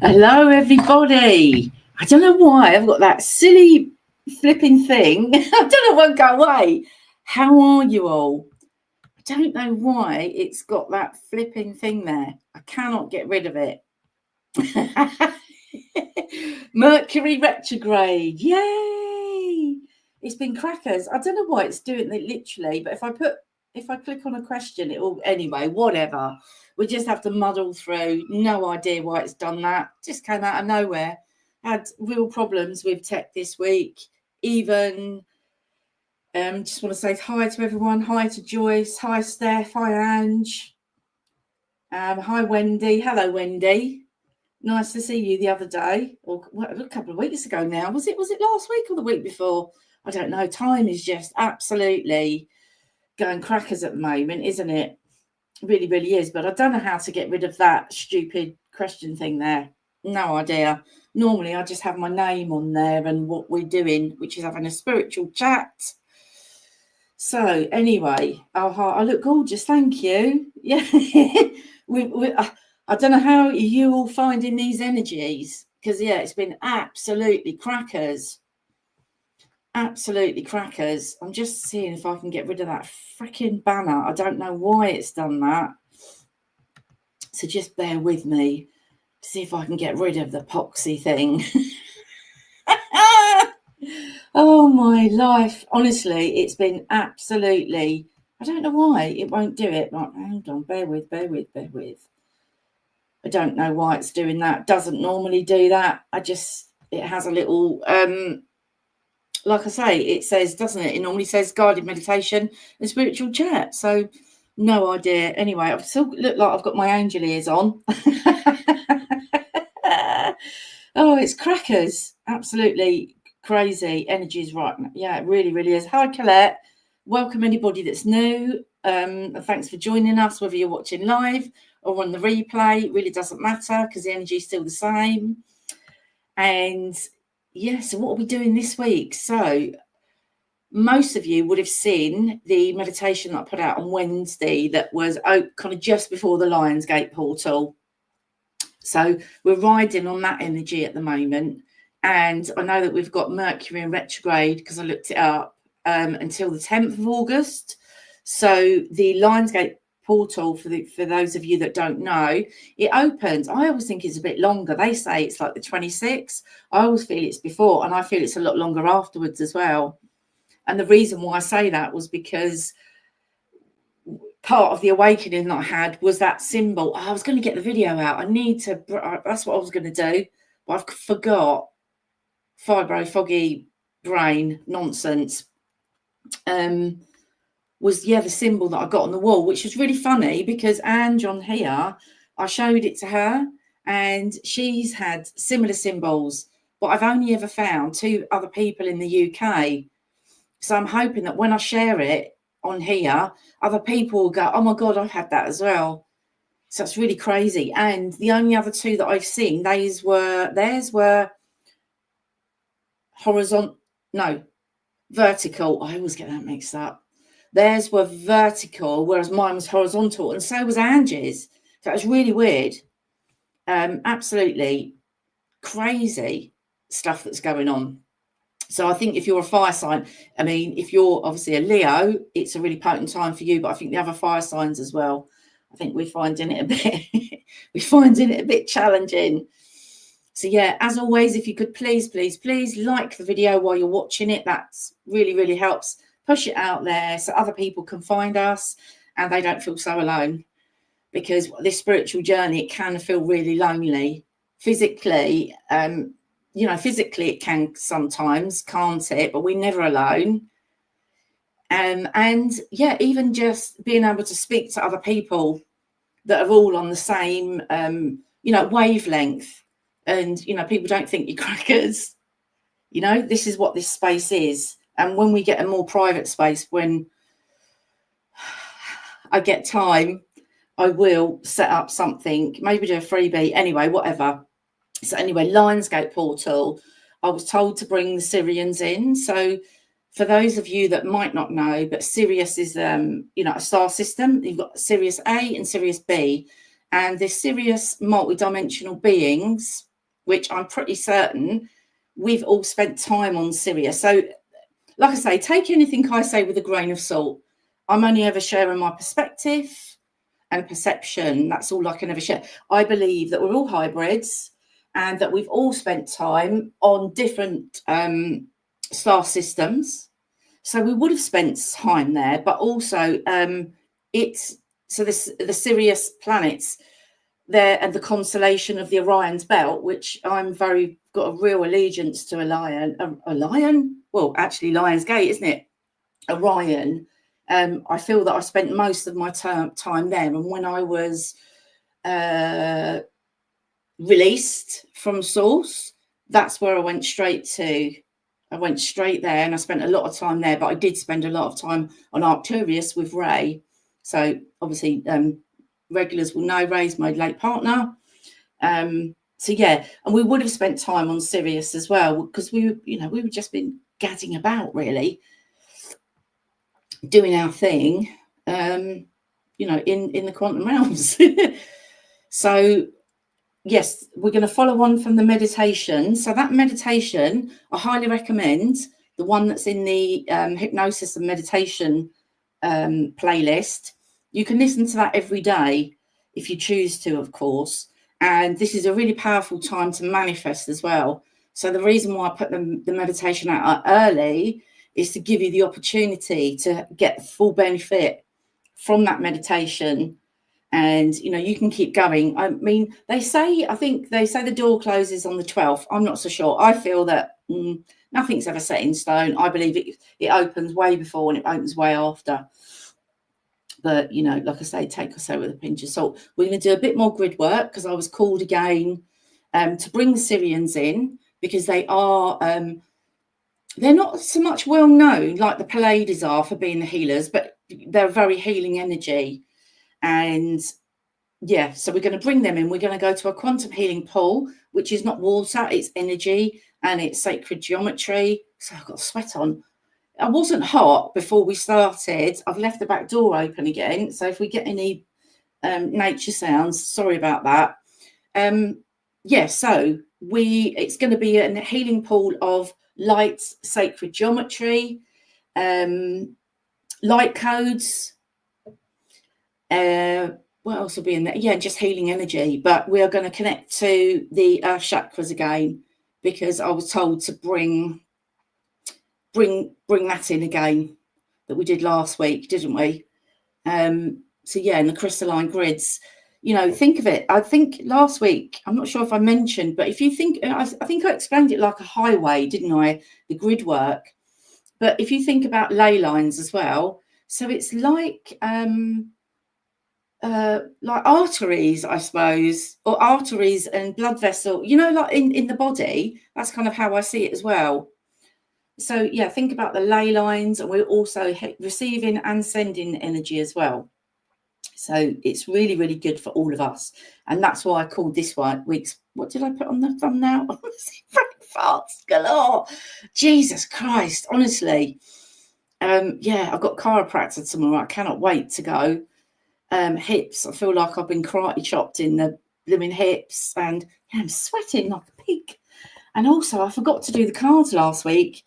Hello, everybody. I don't know why I've got that silly flipping thing. I don't know, it won't go away. How are you all? I don't know why it's got that flipping thing there. I cannot get rid of it. Mercury retrograde. Yay! It's been crackers. I don't know why it's doing it literally, but if I click on a question, it will anyway, whatever. We just have to muddle through. No idea why it's done that. Just came out of nowhere. Had real problems with tech this week. Even just want to say hi to everyone. Hi to Joyce. Hi Steph. Hi Ange. Hi Wendy. Hello Wendy. Nice to see you the other day, or a couple of weeks ago now. Was it last week or the week before? I don't know. Time is just absolutely going crackers at the moment, isn't it? Really, really is. But I don't know how to get rid of that stupid question thing there. No idea. Normally, I just have my name on there and what we're doing, which is having a spiritual chat. So anyway, I look gorgeous. Thank you. Yeah. I don't know how you all finding these energies, because yeah, it's been absolutely crackers. Absolutely crackers. I'm just seeing if I can get rid of that freaking banner. I don't know why it's done that. So just bear with me to see if I can get rid of the poxy thing. Oh my life. Honestly, it's been absolutely, I don't know why it won't do it. Right, hold on, bear with. I don't know why it's doing that. Doesn't normally do that. It has a little, like I say, it says, doesn't it? It normally says guided meditation and spiritual chat. So no idea. Anyway, I still look like I've got my angel ears on. Oh, it's crackers. Absolutely crazy. Energy's right. Yeah, it really, really is. Hi, Colette. Welcome anybody that's new. Thanks for joining us, whether you're watching live or on the replay. It really doesn't matter because the energy is still the same. And yeah, so what are we doing this week? So most of you would have seen the meditation that I put out on Wednesday that was kind of just before the Lionsgate portal. So we're riding on that energy at the moment. And I know that we've got Mercury in retrograde, because I looked it up, until the 10th of August. So the Lionsgate portal, for those of you that don't know, it opens. I always think it's a bit longer. They say it's like the 26th. I always feel it's before, and I feel it's a lot longer afterwards as well. And the reason why I say that was because part of the awakening that I had was that symbol. Oh, I was going to get the video out. That's what I was going to do, but I forgot. Foggy brain nonsense. Was the symbol that I got on the wall, which was really funny because Ange on here, I showed it to her and she's had similar symbols, but I've only ever found 2 other people in the UK. So I'm hoping that when I share it on here, other people will go, oh my God, I've had that as well. So it's really crazy. And the only other 2 that I've seen, theirs were vertical. I always get that mixed up. Theirs were vertical, whereas mine was horizontal, and so was Angie's. So it was really weird. Absolutely crazy stuff that's going on. So I think if you're a fire sign, I mean, if you're obviously a Leo, it's a really potent time for you, but I think the other fire signs as well, I think we're finding it a bit challenging. So yeah, as always, if you could please like the video while you're watching it, that's really, really helps push it out there so other people can find us and they don't feel so alone, because this spiritual journey, it can feel really lonely. Physically, physically it can sometimes, can't it? But we're never alone. And yeah, even just being able to speak to other people that are all on the same, wavelength. And, people don't think you're crackers. This is what this space is. And when we get a more private space, when I get time, I will set up something, maybe do a freebie, anyway, whatever. So anyway, Lionsgate portal, I was told to bring the Sirians in. So for those of you that might not know, but Sirius is, a star system. You've got Sirius A and Sirius B. and the Sirius multidimensional beings, which I'm pretty certain we've all spent time on Sirius. So, like I say, take anything I say with a grain of salt. I'm only ever sharing my perspective and perception. That's all I can ever share. I believe that we're all hybrids and that we've all spent time on different star systems. So we would have spent time there, but also the Sirius planets there and the constellation of the Orion's belt, which I'm got a real allegiance to a lion. Well, actually, Lion's Gate, isn't it? Orion. I feel that I spent most of my time there, and when I was released from Source, that's where I went straight to. I went straight there, and I spent a lot of time there. But I did spend a lot of time on Arcturus with Ray. So obviously, regulars will know Ray's my late partner. So yeah, and we would have spent time on Sirius as well, because we were just been gadding about, really, doing our thing, in the quantum realms. So yes, we're going to follow on from the meditation. So that meditation, I highly recommend the one that's in the hypnosis and meditation playlist. You can listen to that every day if you choose to, of course. And this is a really powerful time to manifest as well. So the reason why I put the meditation out early is to give you the opportunity to get full benefit from that meditation. And, you can keep going. I mean, I think they say the door closes on the 12th. I'm not so sure. I feel that nothing's ever set in stone. I believe it opens way before and it opens way after. But, like I say, take us out with a pinch of salt. We're going to do a bit more grid work because I was called again to bring the Sirians in, because they are, they're not so much well known like the Pleiades are for being the healers, but they're very healing energy. And yeah, so we're going to bring them in. We're going to go to a quantum healing pool, which is not water, it's energy and it's sacred geometry. So I've got sweat on. I wasn't hot before we started. I've left the back door open again. So if we get any nature sounds, sorry about that. So it's going to be a healing pool of light, sacred geometry, light codes. What else will be in there? Yeah, just healing energy. But we are going to connect to the earth chakras again, because I was told to bring that in again, that we did last week, didn't we? So yeah, in the crystalline grids, think of it. I think last week, I'm not sure if I mentioned, but if you think, I think I explained it like a highway, didn't I? The grid work. But if you think about ley lines as well, so it's like arteries, I suppose, or arteries and blood vessel, like in the body. That's kind of how I see it as well. So yeah, think about the ley lines, and we're also receiving and sending energy as well. So it's really, really good for all of us. And that's why I called this week's, what did I put on the thumbnail? Farts galore. Jesus Christ, honestly. I've got chiropractor tomorrow. I cannot wait to go. Hips, I feel like I've been karate chopped in the blooming hips, and I'm sweating like a pig. And also, I forgot to do the cards last week,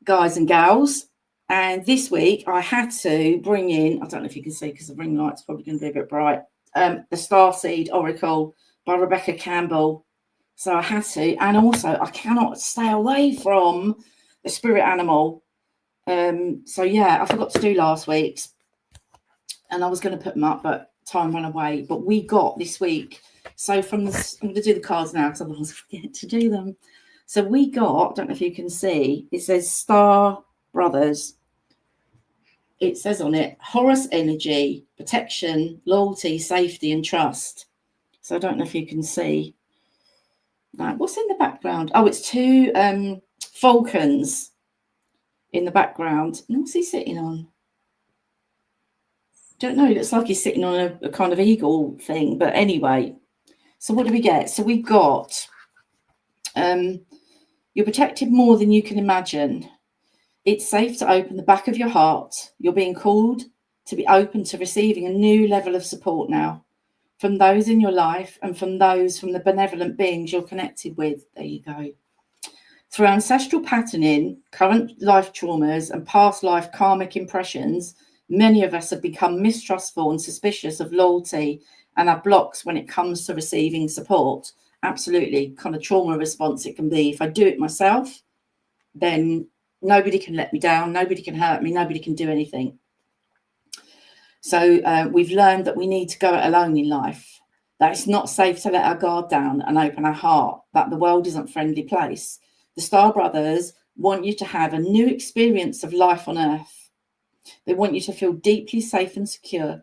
guys and gals. And this week, I had to bring in, I don't know if you can see because the ring light's probably going to be a bit bright, the Starseed Oracle by Rebecca Campbell. So I had to. And also, I cannot stay away from the spirit animal. So yeah, I forgot to do last week's. And I was going to put them up, but time ran away. But we got this week. So I'm going to do the cards now because otherwise I forget to do them. So we got, I don't know if you can see, it says Star Brothers. It says on it, Horus energy, protection, loyalty, safety, and trust. So I don't know if you can see that. What's in the background? Oh, it's two falcons in the background. And what's he sitting on? Don't know. It looks like he's sitting on a kind of eagle thing. But anyway, so what do we get? So we got you're protected more than you can imagine. It's safe to open the back of your heart. You're being called to be open to receiving a new level of support now. from those in your life and from the benevolent beings you're connected with. There you go. Through ancestral patterning, current life traumas, and past life karmic impressions, many of us have become mistrustful and suspicious of loyalty and have blocks when it comes to receiving support. Absolutely, kind of trauma response it can be. If I do it myself, then nobody can let me down, nobody can hurt me, nobody can do anything. So we've learned that we need to go it alone in life, that it's not safe to let our guard down and open our heart, that the world isn't a friendly place. The Star Brothers want you to have a new experience of life on Earth. They want you to feel deeply safe and secure,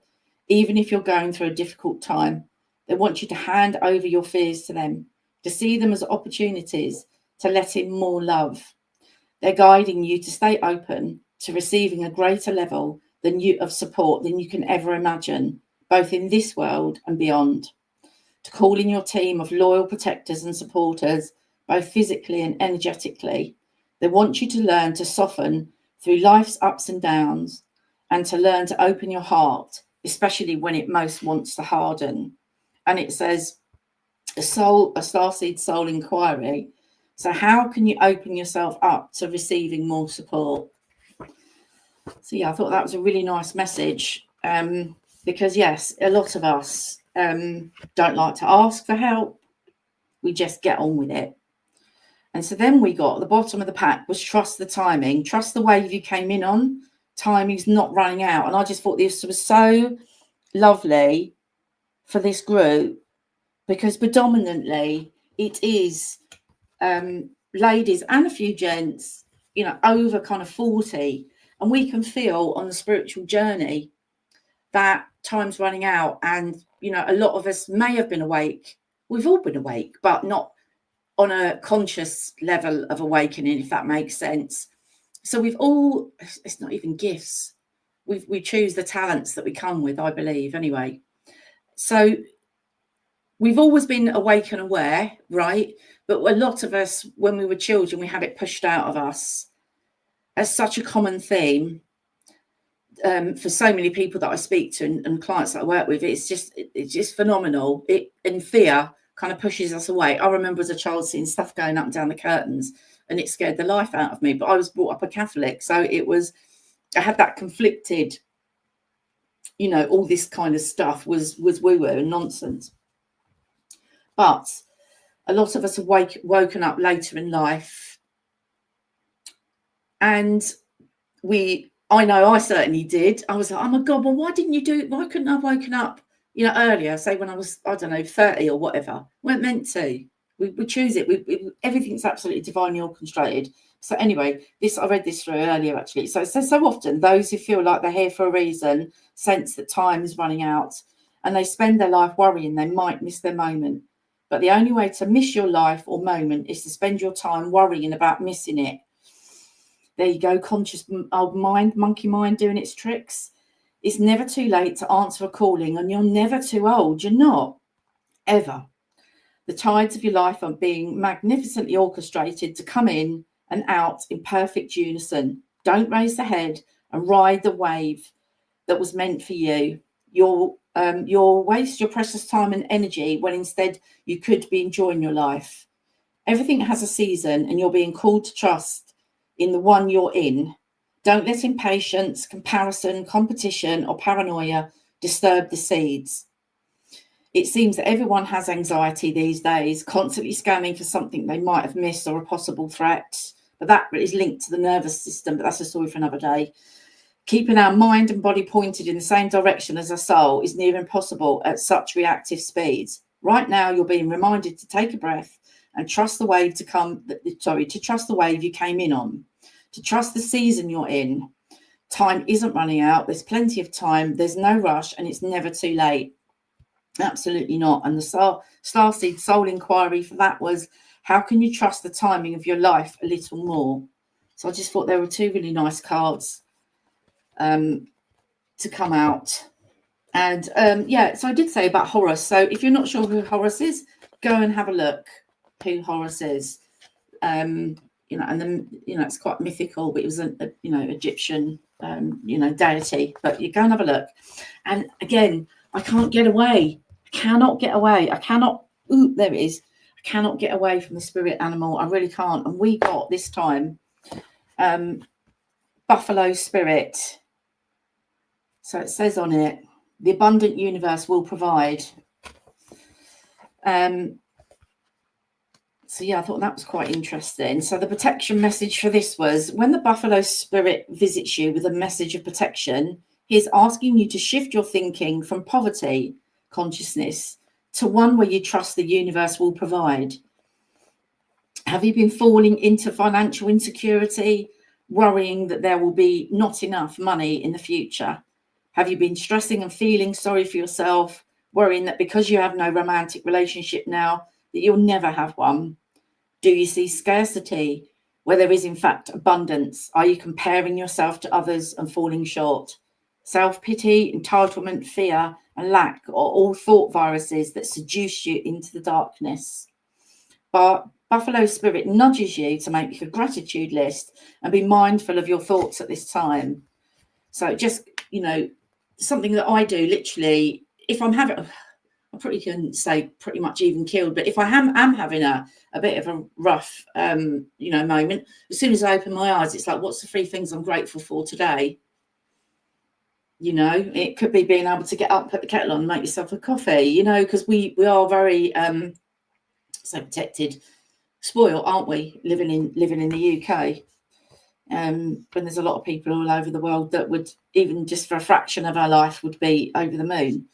even if you're going through a difficult time. They want you to hand over your fears to them, to see them as opportunities, to let in more love. They're guiding you to stay open to receiving a greater level of support than you can ever imagine, both in this world and beyond. To call in your team of loyal protectors and supporters, both physically and energetically. They want you to learn to soften through life's ups and downs, and to learn to open your heart, especially when it most wants to harden. And it says a starseed soul inquiry. So how can you open yourself up to receiving more support? So yeah, I thought that was a really nice message, because yes, a lot of us don't like to ask for help. We just get on with it. And so then we got the bottom of the pack was trust the timing, trust the wave you came in on. Timing's not running out. And I just thought this was so lovely for this group, because predominantly it is ladies and a few gents, you know, over kind of 40. And we can feel on the spiritual journey that time's running out. And, you know, a lot of us may have been awake. We've all been awake, but not on a conscious level of awakening, if that makes sense. So we've all, it's not even gifts. We choose the talents that we come with, I believe, anyway. So we've always been awake and aware, right? But a lot of us, when we were children, we had it pushed out of us. As such a common theme for so many people that I speak to and clients that I work with. It's just phenomenal. It, in fear, kind of pushes us away. I remember as a child seeing stuff going up and down the curtains, and it scared the life out of me. But I was brought up a Catholic, so I had that conflicted, you know, all this kind of stuff was woo-woo and nonsense. But a lot of us have woken up later in life, and I know I certainly did. I was like, oh my God, well, why didn't you do it? Why couldn't I have woken up, you know, earlier, say when I was, I don't know, 30 or whatever. We weren't meant to. We choose it. Everything's absolutely divinely orchestrated. So anyway, I read this through earlier, actually. So it says, so often those who feel like they're here for a reason sense that time is running out, and they spend their life worrying they might miss their moment. But the only way to miss your life or moment is to spend your time worrying about missing it. There you go, conscious old mind, monkey mind doing its tricks. It's never too late to answer a calling, and you're never too old. You're not, ever. The tides of your life are being magnificently orchestrated to come in and out in perfect unison. Don't raise the head and ride the wave that was meant for you. You'll waste your precious time and energy when instead you could be enjoying your life. Everything has a season, and you're being called to trust in the one you're in. Don't let impatience, comparison, competition, or paranoia disturb the seeds. It seems that everyone has anxiety these days, constantly scanning for something they might have missed or a possible threat. But that is linked to the nervous system, but that's a story for another day. Keeping our mind and body pointed in the same direction as our soul is near impossible at such reactive speeds. Right now, you're being reminded to take a breath and trust the wave to trust the wave you came in on, to trust the season you're in. Time isn't running out. There's plenty of time. There's no rush, and it's never too late. Absolutely not. And the Starseed Soul Inquiry for that was, how can you trust the timing of your life a little more? So I just thought there were two really nice cards to come out. And yeah, so I did say about Horus. So if you're not sure who Horus is, go and have a look who Horus is. You know, and then, you know, it's quite mythical, but it was a you know, Egyptian you know, deity. But you go and have a look. And again, I can't get away. cannot get away. I cannot. Ooh, there it is. I cannot get away from the spirit animal. I really can't. And we got this time buffalo spirit. So it says on it, the abundant universe will provide. So yeah, I thought that was quite interesting. So the protection message for this was, when the buffalo spirit visits you with a message of protection, he's asking you to shift your thinking from poverty consciousness to one where you trust the universe will provide. Have you been falling into financial insecurity, worrying that there will be not enough money in the future? Have you been stressing and feeling sorry for yourself, worrying that because you have no romantic relationship now, that you'll never have one? Do you see scarcity where there is in fact abundance? Are you comparing yourself to others and falling short? Self-pity, entitlement, fear and lack are all thought viruses that seduce you into the darkness. But Buffalo Spirit nudges you to make a gratitude list and be mindful of your thoughts at this time. So just, something that I do literally, if I'm having, I probably can say pretty much even killed, but if I am having a bit of a rough, moment, as soon as I open my eyes, it's like, what's the 3 things I'm grateful for today? It could be being able to get up, put the kettle on, and make yourself a coffee, because we are very so protected, spoiled, aren't we? Living in the UK, when there's a lot of people all over the world that would, even just for a fraction of our life, would be over the moon.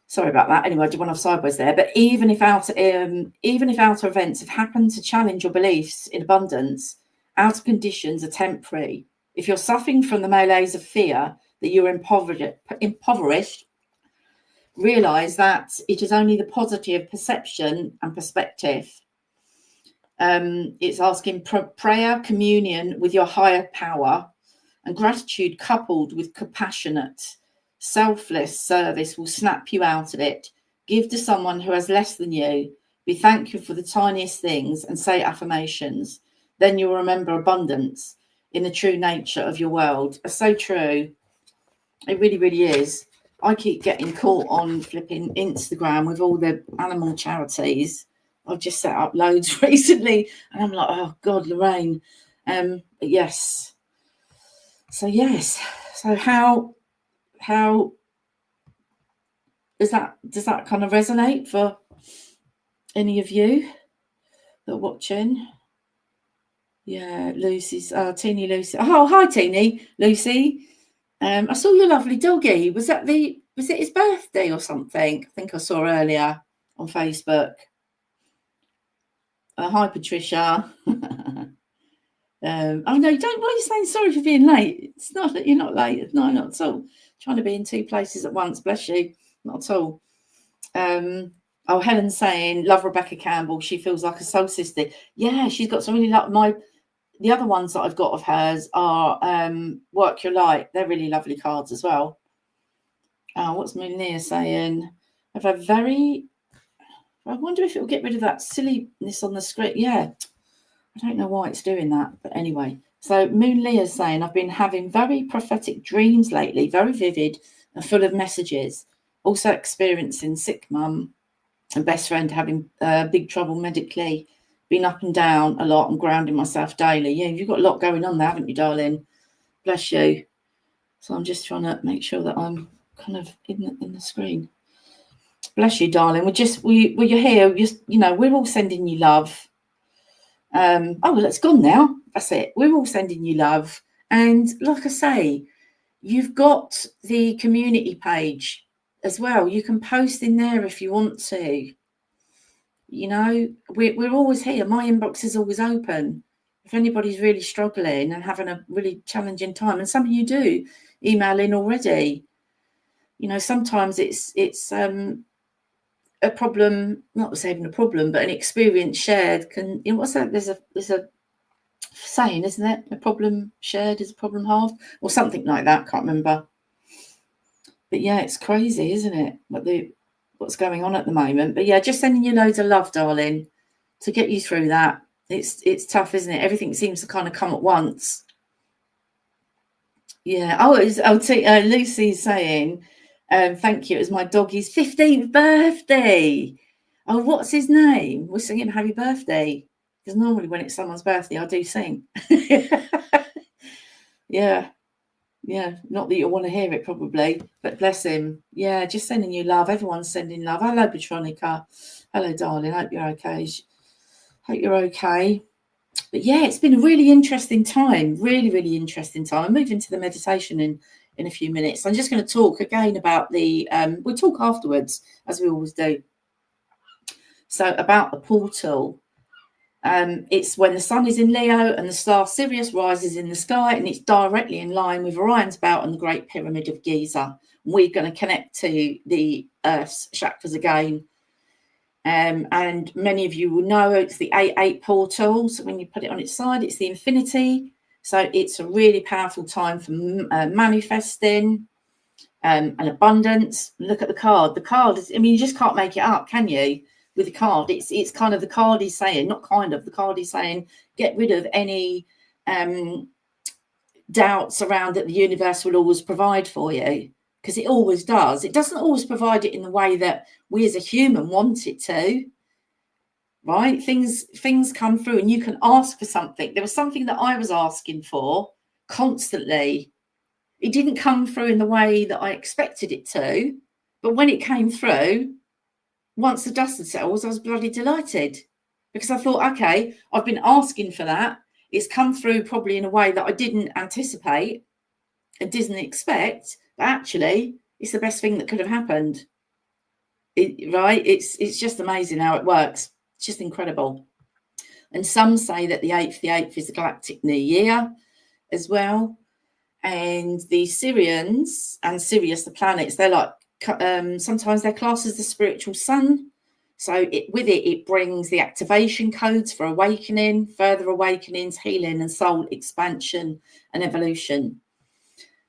Sorry about that. Anyway, I did one off sideways there. But even if outer events have happened to challenge your beliefs in abundance, outer conditions are temporary. If you're suffering from the malaise of fear that you're impoverished, realize that it is only the positive perception and perspective. It's asking prayer, communion with your higher power, and gratitude coupled with compassionate, selfless service will snap you out of it. Give to someone who has less than you. Be thankful for the tiniest things and say affirmations. Then you'll remember abundance in the true nature of your world. It's so true. It really, really is. I keep getting caught on flipping Instagram with all the animal charities. I've just set up loads recently and I'm like, oh God, Lorraine. Yes. So yes. So how does that kind of resonate for any of you that are watching? Yeah, Lucy's Teeny Lucy. Oh, hi Teeny Lucy. I saw your lovely doggy. Was it his birthday or something? I think I saw earlier on Facebook. Hi Patricia. Oh no, don't. Why are you saying sorry for being late? It's not that you're not late. No, not at all. Trying to be in 2 places at once. Bless you. Not at all. Helen's saying, love Rebecca Campbell. She feels like a soul sister. Yeah, she's got some really the other ones that I've got of hers are Work Your Light. They're really lovely cards as well. What's Moonlier saying? I wonder if it will get rid of that silliness on the screen. Yeah. I don't know why it's doing that, but anyway. So Moon Leah is saying, I've been having very prophetic dreams lately, very vivid and full of messages. Also experiencing sick mum and best friend having big trouble medically. Been up and down a lot and grounding myself daily. Yeah, you've got a lot going on there, haven't you, darling? Bless you. So I'm just trying to make sure that I'm kind of in the screen. Bless you, darling. You're here. We're all sending you love. Well, it's gone now. That's it. We're all sending you love. And like I say, you've got the community page as well. You can post in there if you want to. We're always here. My inbox is always open. If anybody's really struggling and having a really challenging time, and some of you do email in already, sometimes it's a problem, not saving a problem, but an experience shared can, what's that? There's a saying, isn't it? A problem shared is a problem halved, or something like that. Can't remember. But yeah, it's crazy, isn't it? What's going on at the moment. But yeah, just sending you loads of love, darling, to get you through that. It's tough, isn't it? Everything seems to kind of come at once. Yeah. Lucy's saying, Thank you. It was my doggy's 15th birthday. Oh, what's his name? We're singing happy birthday. Because normally when it's someone's birthday, I do sing. Yeah. Yeah. Not that you want to hear it probably, but bless him. Yeah, just sending you love. Everyone's sending love. Hello, Petronica. Hello, darling. Hope you're okay. Hope you're okay. But yeah, it's been a really interesting time. Really, really interesting time. I'm moving to the meditation in a few minutes. I'm just going to talk again about the, we'll talk afterwards, as we always do. So about the portal. It's when the sun is in Leo and the star Sirius rises in the sky, and it's directly in line with Orion's belt and the Great Pyramid of Giza. We're going to connect to the Earth's chakras again. And many of you will know it's the 8-8 portal. So when you put it on its side, it's the infinity. So it's a really powerful time for manifesting and abundance. Look at the card. The card is, I mean, you just can't make it up, can you? With the card, it's kind of, the card is saying, not kind of, the card is saying, get rid of any doubts around that the universe will always provide for you, because it always does. It doesn't always provide it in the way that we as a human want it to, right? Things come through and you can ask for something. There was something that I was asking for constantly. It didn't come through in the way that I expected it to, but when it came through, once the dust had settled, I was bloody delighted, because I thought, okay, I've been asking for that. It's come through probably in a way that I didn't anticipate and didn't expect, but actually it's the best thing that could have happened. Right? It's just amazing how it works. It's just incredible. And some say that the 8th is the galactic new year as well. And the Sirians and Sirius, the planets, they're like, sometimes they're classed as the spiritual sun. So with it brings the activation codes for awakening, further awakenings, healing and soul expansion and evolution.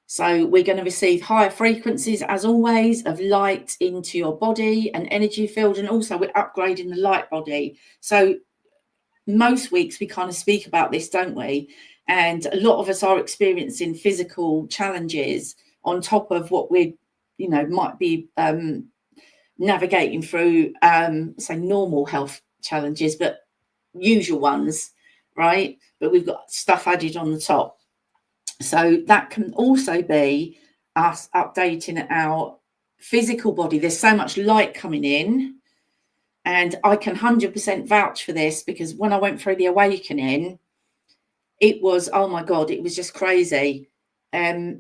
So we're going to receive higher frequencies, as always, of light into your body and energy field. And also we're upgrading the light body. So most weeks we kind of speak about this, don't we? And a lot of us are experiencing physical challenges on top of what we, might be navigating through, say, normal health challenges, but usual ones, right? But we've got stuff added on the top. So that can also be us updating our physical body. There's so much light coming in, and I can 100% vouch for this, because when I went through the awakening, it was, oh my God, it was just crazy. It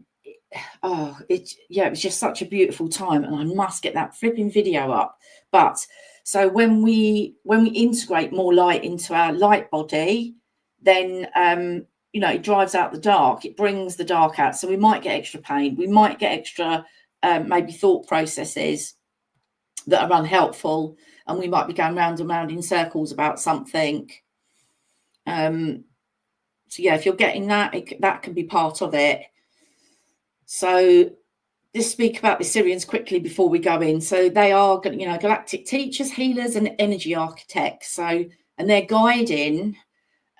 was just such a beautiful time, and I must get that flipping video up. But so when we integrate more light into our light body, then it drives out the dark. It brings the dark out. So we might get extra pain. We might get extra maybe thought processes that are unhelpful, and we might be going round and round in circles about something. So yeah, if you're getting that, that can be part of it. So just speak about the Sirians quickly before we go in. So they are, galactic teachers, healers, and energy architects. So, and they're guiding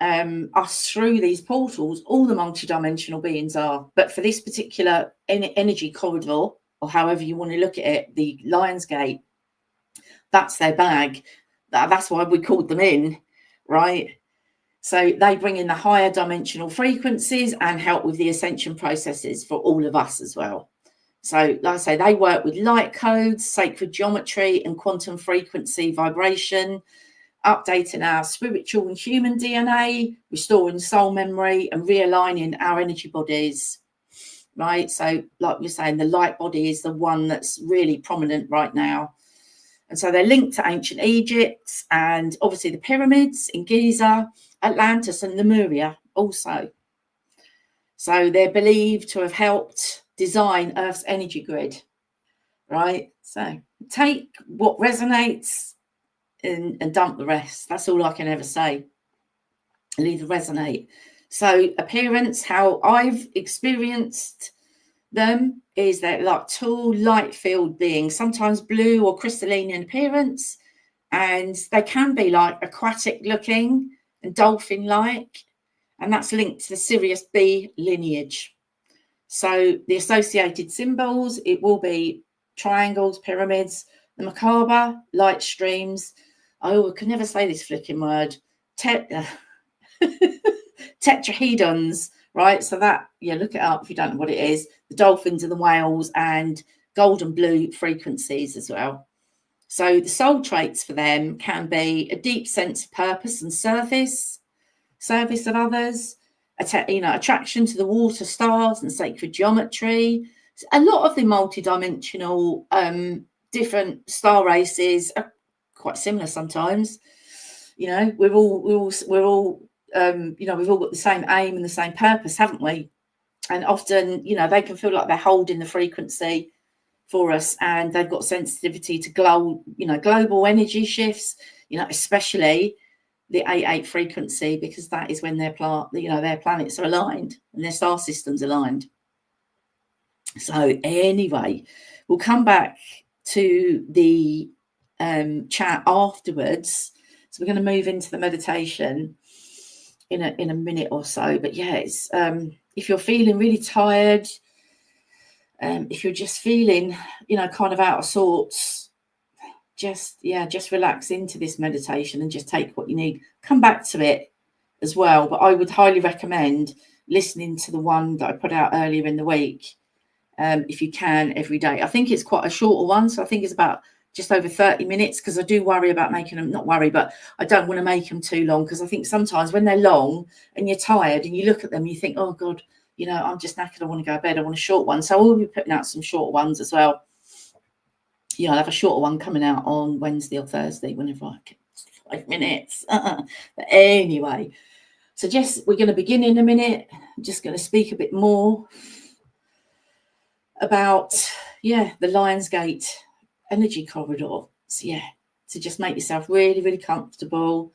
us through these portals. All the multidimensional beings are, but for this particular energy corridor, or however you want to look at it, the Lion's Gate, that's their bag. That's why we called them in, right? So they bring in the higher dimensional frequencies and help with the ascension processes for all of us as well. So like I say, they work with light codes, sacred geometry and quantum frequency vibration, updating our spiritual and human DNA, restoring soul memory and realigning our energy bodies, right? So like we're saying, the light body is the one that's really prominent right now. And so they're linked to ancient Egypt and obviously the pyramids in Giza, Atlantis and Lemuria also. So they're believed to have helped design Earth's energy grid, right? So take what resonates and dump the rest. That's all I can ever say. Leave the resonate. So appearance, how I've experienced them is they're like tall, light-filled beings, sometimes blue or crystalline in appearance, and they can be like aquatic looking and dolphin-like, and that's linked to the Sirius B lineage. So the associated symbols, it will be triangles, pyramids, the macabre, light streams. I could never say this flicking word. Tetrahedrons, right? So that, look it up if you don't know what it is. The dolphins and the whales, and gold and blue frequencies as well. So the soul traits for them can be a deep sense of purpose and service of others, attraction to the water, stars, and sacred geometry. A lot of the multidimensional different star races are quite similar sometimes. We're all we've all got the same aim and the same purpose, haven't we? And often, they can feel like they're holding the frequency for us, and they've got sensitivity to global energy shifts, especially the 8 frequency, because that is when their planets are aligned and their star systems aligned. So anyway, we'll come back to the chat afterwards. So we're going to move into the meditation in a minute or so. But it's if you're feeling really tired, if you're just feeling kind of out of sorts, just relax into this meditation and just take what you need. Come back to it as well, but I would highly recommend listening to the one that I put out earlier in the week, if you can, every day. I think it's quite a shorter one, so I think it's about just over 30 minutes, because I do worry about making them, not worry, but I don't want to make them too long, because I think sometimes when they're long and you're tired and you look at them, you think, oh God, I'm just knackered, I want to go to bed, I want a short one. So we'll be putting out some short ones as well. I'll have a shorter one coming out on Wednesday or Thursday, whenever I can. 5 minutes. But anyway, so we're going to begin in a minute. I'm just going to speak a bit more about, the Lionsgate energy corridor. So just make yourself really, really comfortable,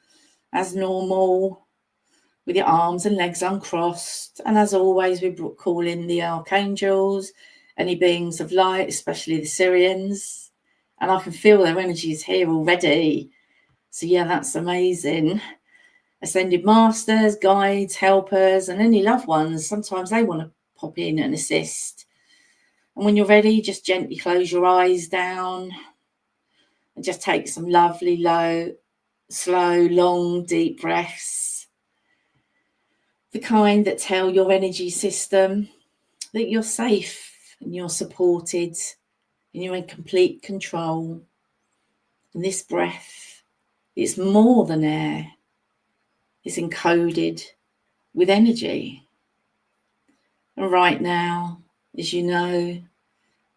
as normal, with your arms and legs uncrossed. And as always, we call in the archangels, any beings of light, especially the Sirians. And I can feel their energies here already. So that's amazing. Ascended masters, guides, helpers, and any loved ones, sometimes they want to pop in and assist. And when you're ready, just gently close your eyes down and just take some lovely, slow, long, deep breaths. The kind that tell your energy system that you're safe and you're supported and you're in complete control. And this breath is more than air. It's encoded with energy. And right now, as you know,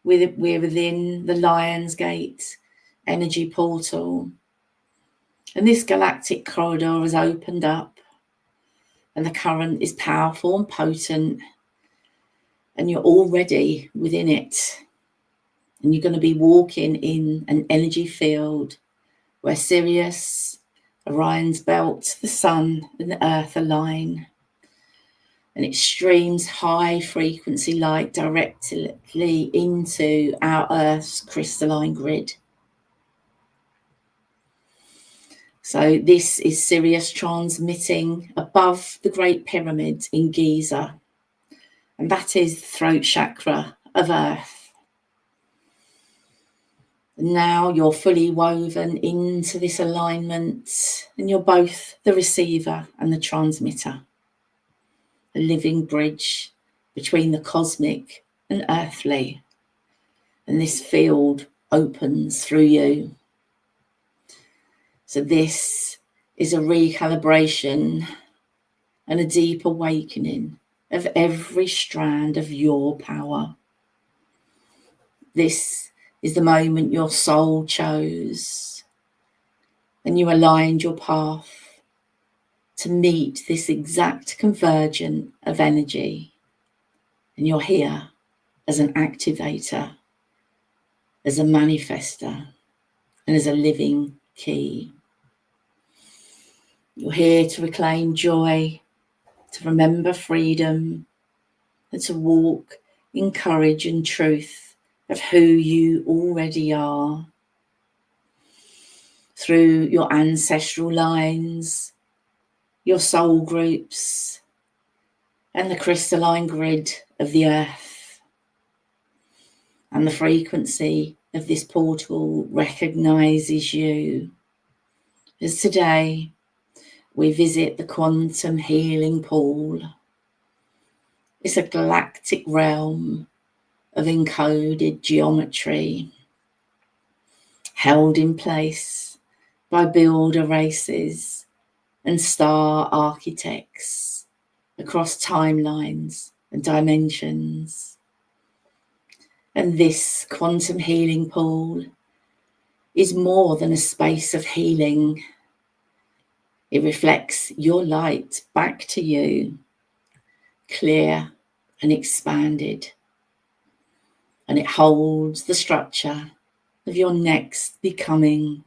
we're within the Lionsgate energy portal. And this galactic corridor has opened up, and the current is powerful and potent, and you're already within it. And you're going to be walking in an energy field where Sirius, Orion's belt, the sun and the earth align. And it streams high frequency light directly into our Earth's crystalline grid. So this is Sirius transmitting above the Great Pyramid in Giza. And that is the throat chakra of Earth. And now you're fully woven into this alignment, and you're both the receiver and the transmitter. A living bridge between the cosmic and earthly. And this field opens through you. So this is a recalibration and a deep awakening of every strand of your power. This is the moment your soul chose, and you aligned your path to meet this exact convergence of energy. And you're here as an activator, as a manifester, and as a living key. You're here to reclaim joy, to remember freedom, and to walk in courage and truth of who you already are. Through your ancestral lines, your soul groups, and the crystalline grid of the earth. And the frequency of this portal recognizes you. As today we visit the quantum healing pool. It's a galactic realm of encoded geometry, held in place by builder races and star architects across timelines and dimensions. And this quantum healing pool is more than a space of healing. It reflects your light back to you, clear and expanded. And it holds the structure of your next becoming.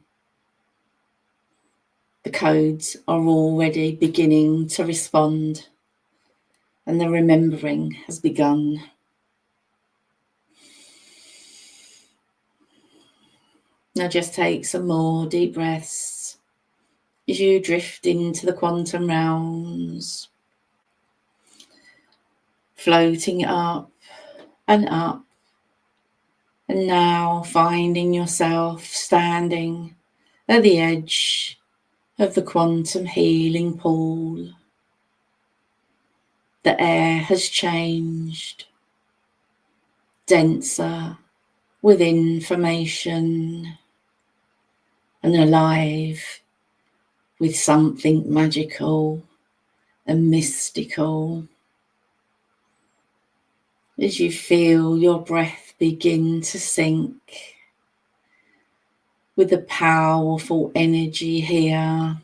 The codes are already beginning to respond, and the remembering has begun. Now just take some more deep breaths as you drift into the quantum realms, floating up and up, and now finding yourself standing at the edge of the quantum healing pool. The air has changed, denser with information, and alive with something magical and mystical. As you feel your breath begin to sink with the powerful energy here,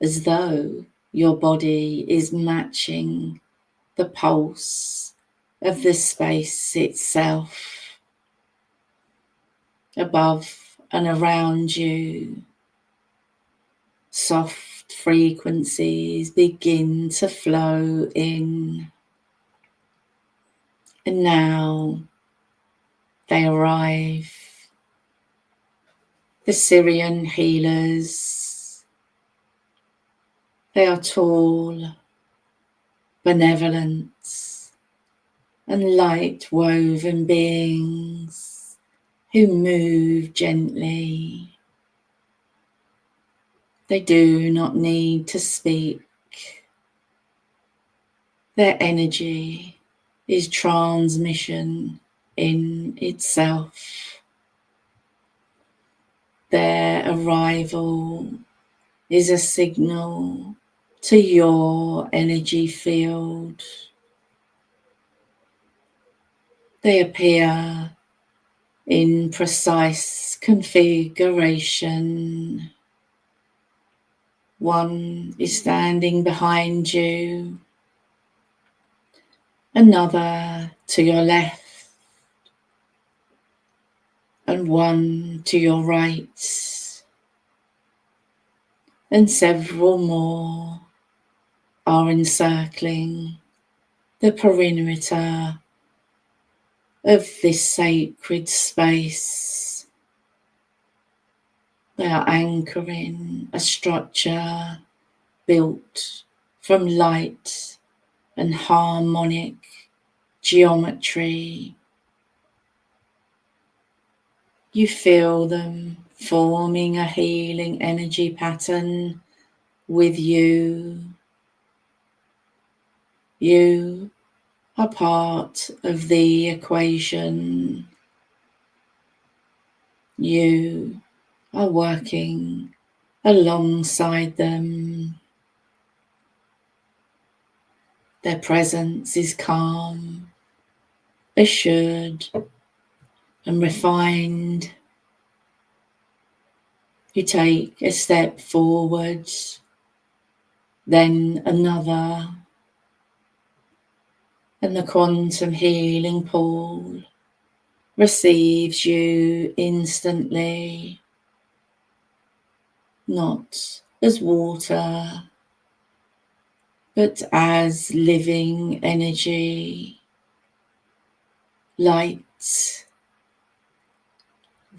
as though your body is matching the pulse of the space itself. Above and around you, soft frequencies begin to flow in, and now they arrive. The Sirian healers, they are tall, benevolent, and light-woven beings who move gently. They do not need to speak. Their energy is transmission in itself. Their arrival is a signal to your energy field. They appear in precise configuration. One is standing behind you, another to your left, and one to your right, and several more are encircling the perimeter of this sacred space. They are anchoring a structure built from light and harmonic geometry. You feel them forming a healing energy pattern with you. You are part of the equation. You are working alongside them. Their presence is calm, assured, and refined. You take a step forward, then another, and the quantum healing pool receives you instantly, not as water, but as living energy, light,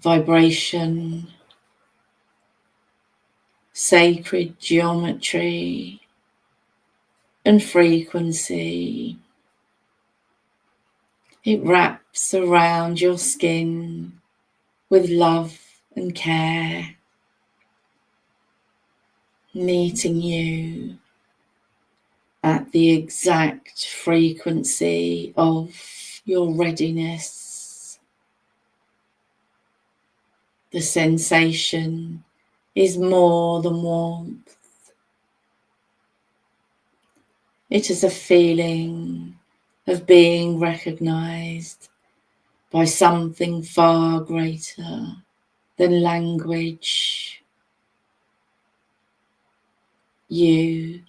vibration, sacred geometry, and frequency. It wraps around your skin with love and care, meeting you at the exact frequency of your readiness. The sensation is more than warmth. It is a feeling of being recognized by something far greater than language. You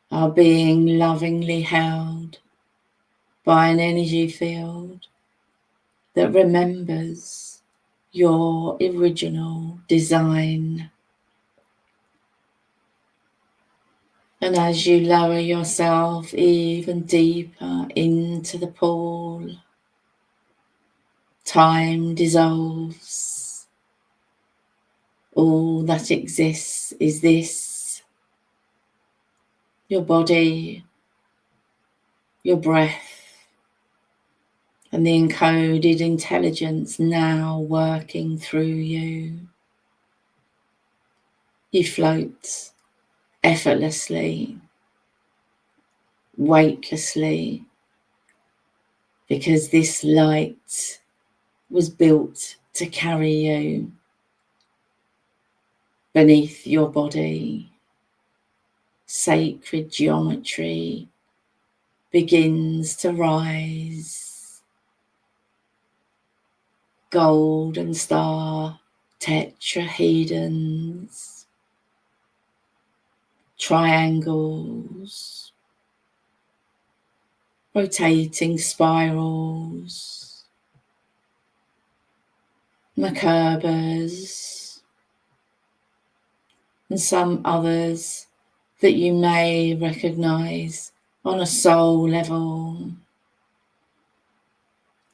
are being lovingly held by an energy field that remembers your original design. And as you lower yourself even deeper into the pool, time dissolves. All that exists is this: your body, your breath, and the encoded intelligence now working through you. You float effortlessly, weightlessly, because this light was built to carry you. Beneath your body, sacred geometry begins to rise. Golden star tetrahedrons, triangles, rotating spirals, Merkabas, and some others that you may recognize on a soul level.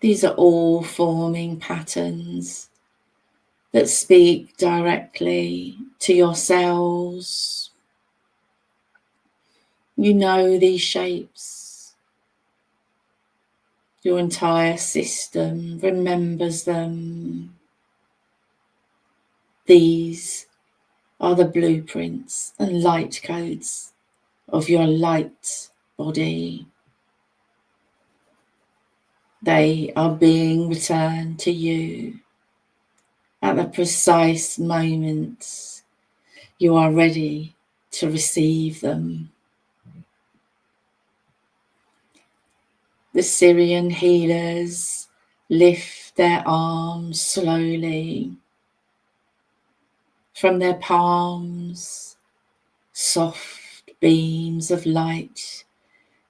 These are all forming patterns that speak directly to your cells. You know these shapes. Your entire system remembers them. These are the blueprints and light codes of your light body. They are being returned to you at the precise moment you are ready to receive them. The Sirian healers lift their arms slowly. From their palms, soft beams of light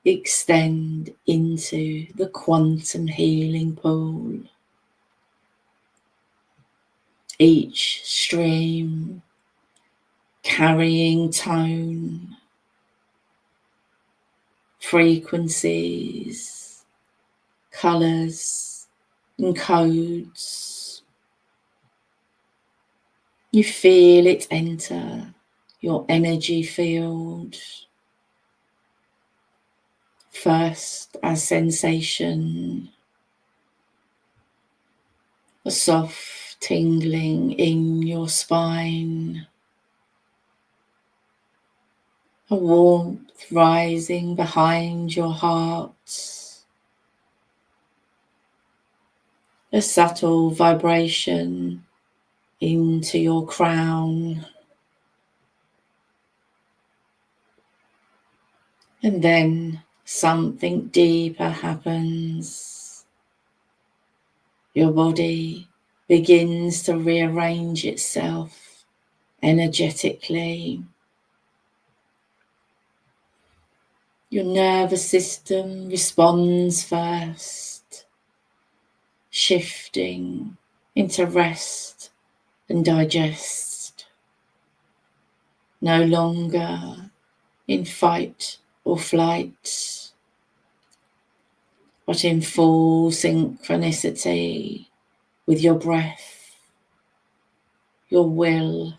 extend into the quantum healing pool. Each stream carrying tone, frequencies, colours, and codes. You feel it enter your energy field, first as sensation, a soft tingling in your spine, a warmth rising behind your heart, a subtle vibration into your crown, and then something deeper happens. Your body begins to rearrange itself energetically. Your nervous system responds first, shifting into rest and digest. No longer in fight or flight, but in full synchronicity with your breath, your will,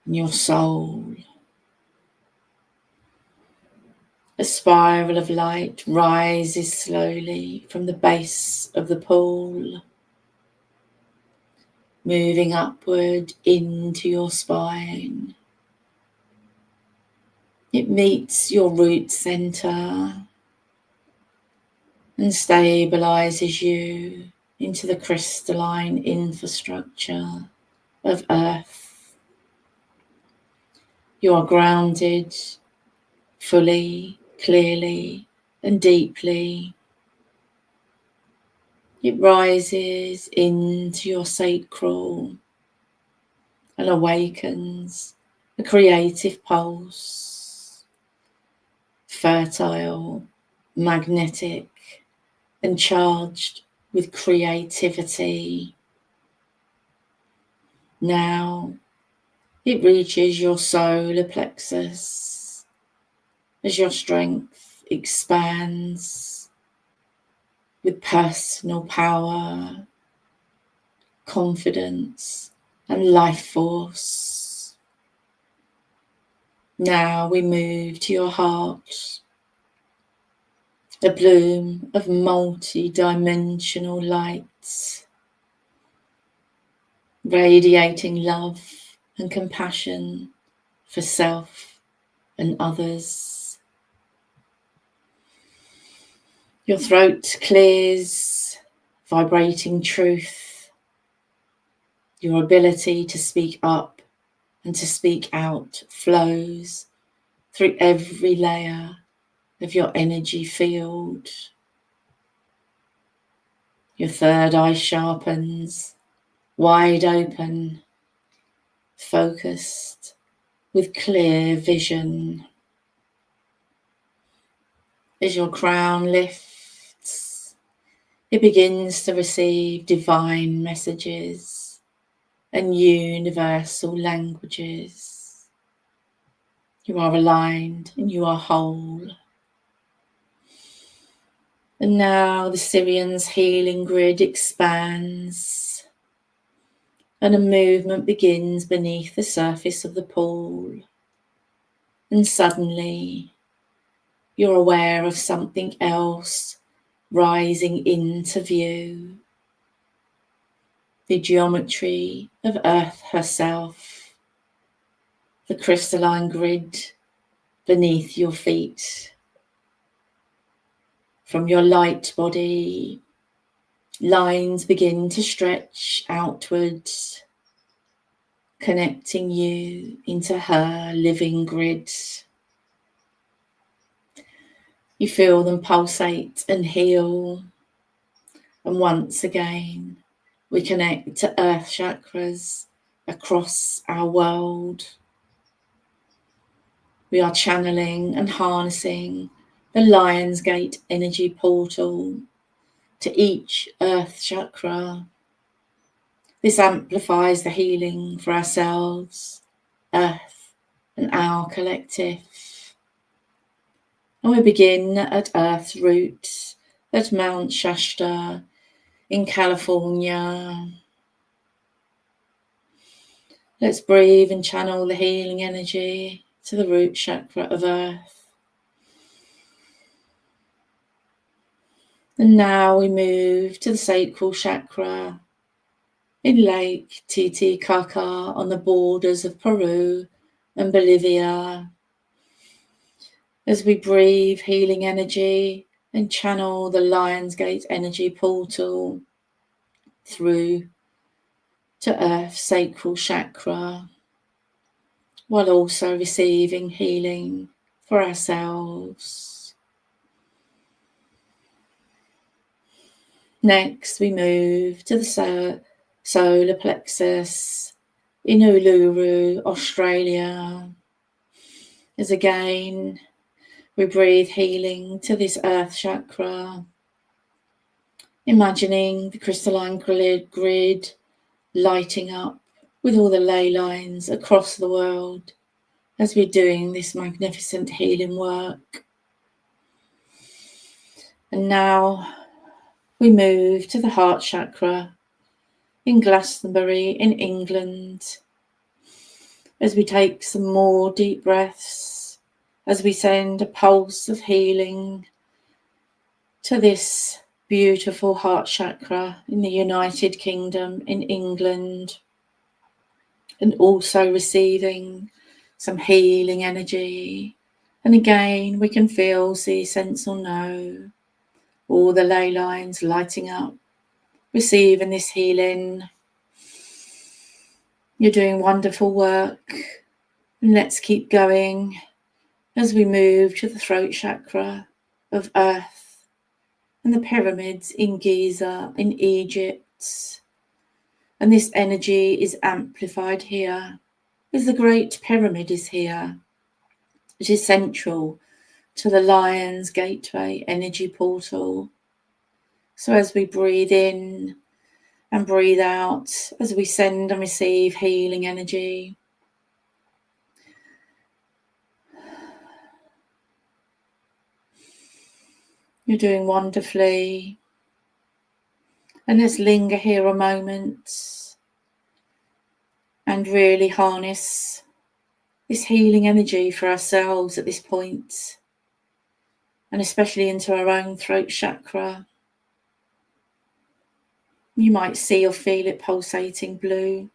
and your soul. A spiral of light rises slowly from the base of the pool, moving upward into your spine. It meets your root center and stabilizes you into the crystalline infrastructure of Earth. You are grounded fully, clearly, and deeply. It rises into your sacral and awakens a creative pulse, fertile, magnetic, and charged with creativity. Now it reaches your solar plexus as your strength expands with personal power, confidence, and life force. Now we move to your heart, a bloom of multidimensional light, radiating love and compassion for self and others. Your throat clears, vibrating truth. Your ability to speak up and to speak out flows through every layer of your energy field. Your third eye sharpens, wide open, focused, with clear vision. As your crown lifts, it begins to receive divine messages and universal languages. You are aligned and you are whole. And now the Sirian's healing grid expands and a movement begins beneath the surface of the pool. And suddenly you're aware of something else rising into view. The geometry of Earth herself, the crystalline grid beneath your feet. From your light body, lines begin to stretch outwards, connecting you into her living grid. You feel them pulsate and heal. And once again, we connect to earth chakras across our world. We are channeling and harnessing the Lion's Gate energy portal to each earth chakra. This amplifies the healing for ourselves, Earth, and our collective. And we begin at Earth's root, at Mount Shasta in California. Let's breathe and channel the healing energy to the root chakra of Earth. And now we move to the sacral chakra in Lake Titicaca on the borders of Peru and Bolivia. As we breathe healing energy and channel the Lion's Gate energy portal through to Earth's sacral chakra, while also receiving healing for ourselves. Next, we move to the solar plexus in Uluru, Australia. As again, we breathe healing to this earth chakra, imagining the crystalline grid lighting up with all the ley lines across the world as we're doing this magnificent healing work. And now we move to the heart chakra in Glastonbury in England as we take some more deep breaths as we send a pulse of healing to this beautiful heart chakra in the United Kingdom, in England, and also receiving some healing energy. And again, we can feel, see, sense or know all the ley lines lighting up, receiving this healing. You're doing wonderful work. And let's keep going as we move to the throat chakra of Earth and the pyramids in Giza in Egypt. And this energy is amplified here as the Great Pyramid is here. It is central to the Lion's Gateway energy portal. So as we breathe in and breathe out, as we send and receive healing energy, you're doing wonderfully. And let's linger here a moment and really harness this healing energy for ourselves at this point, and especially into our own throat chakra. You might see or feel it pulsating blue,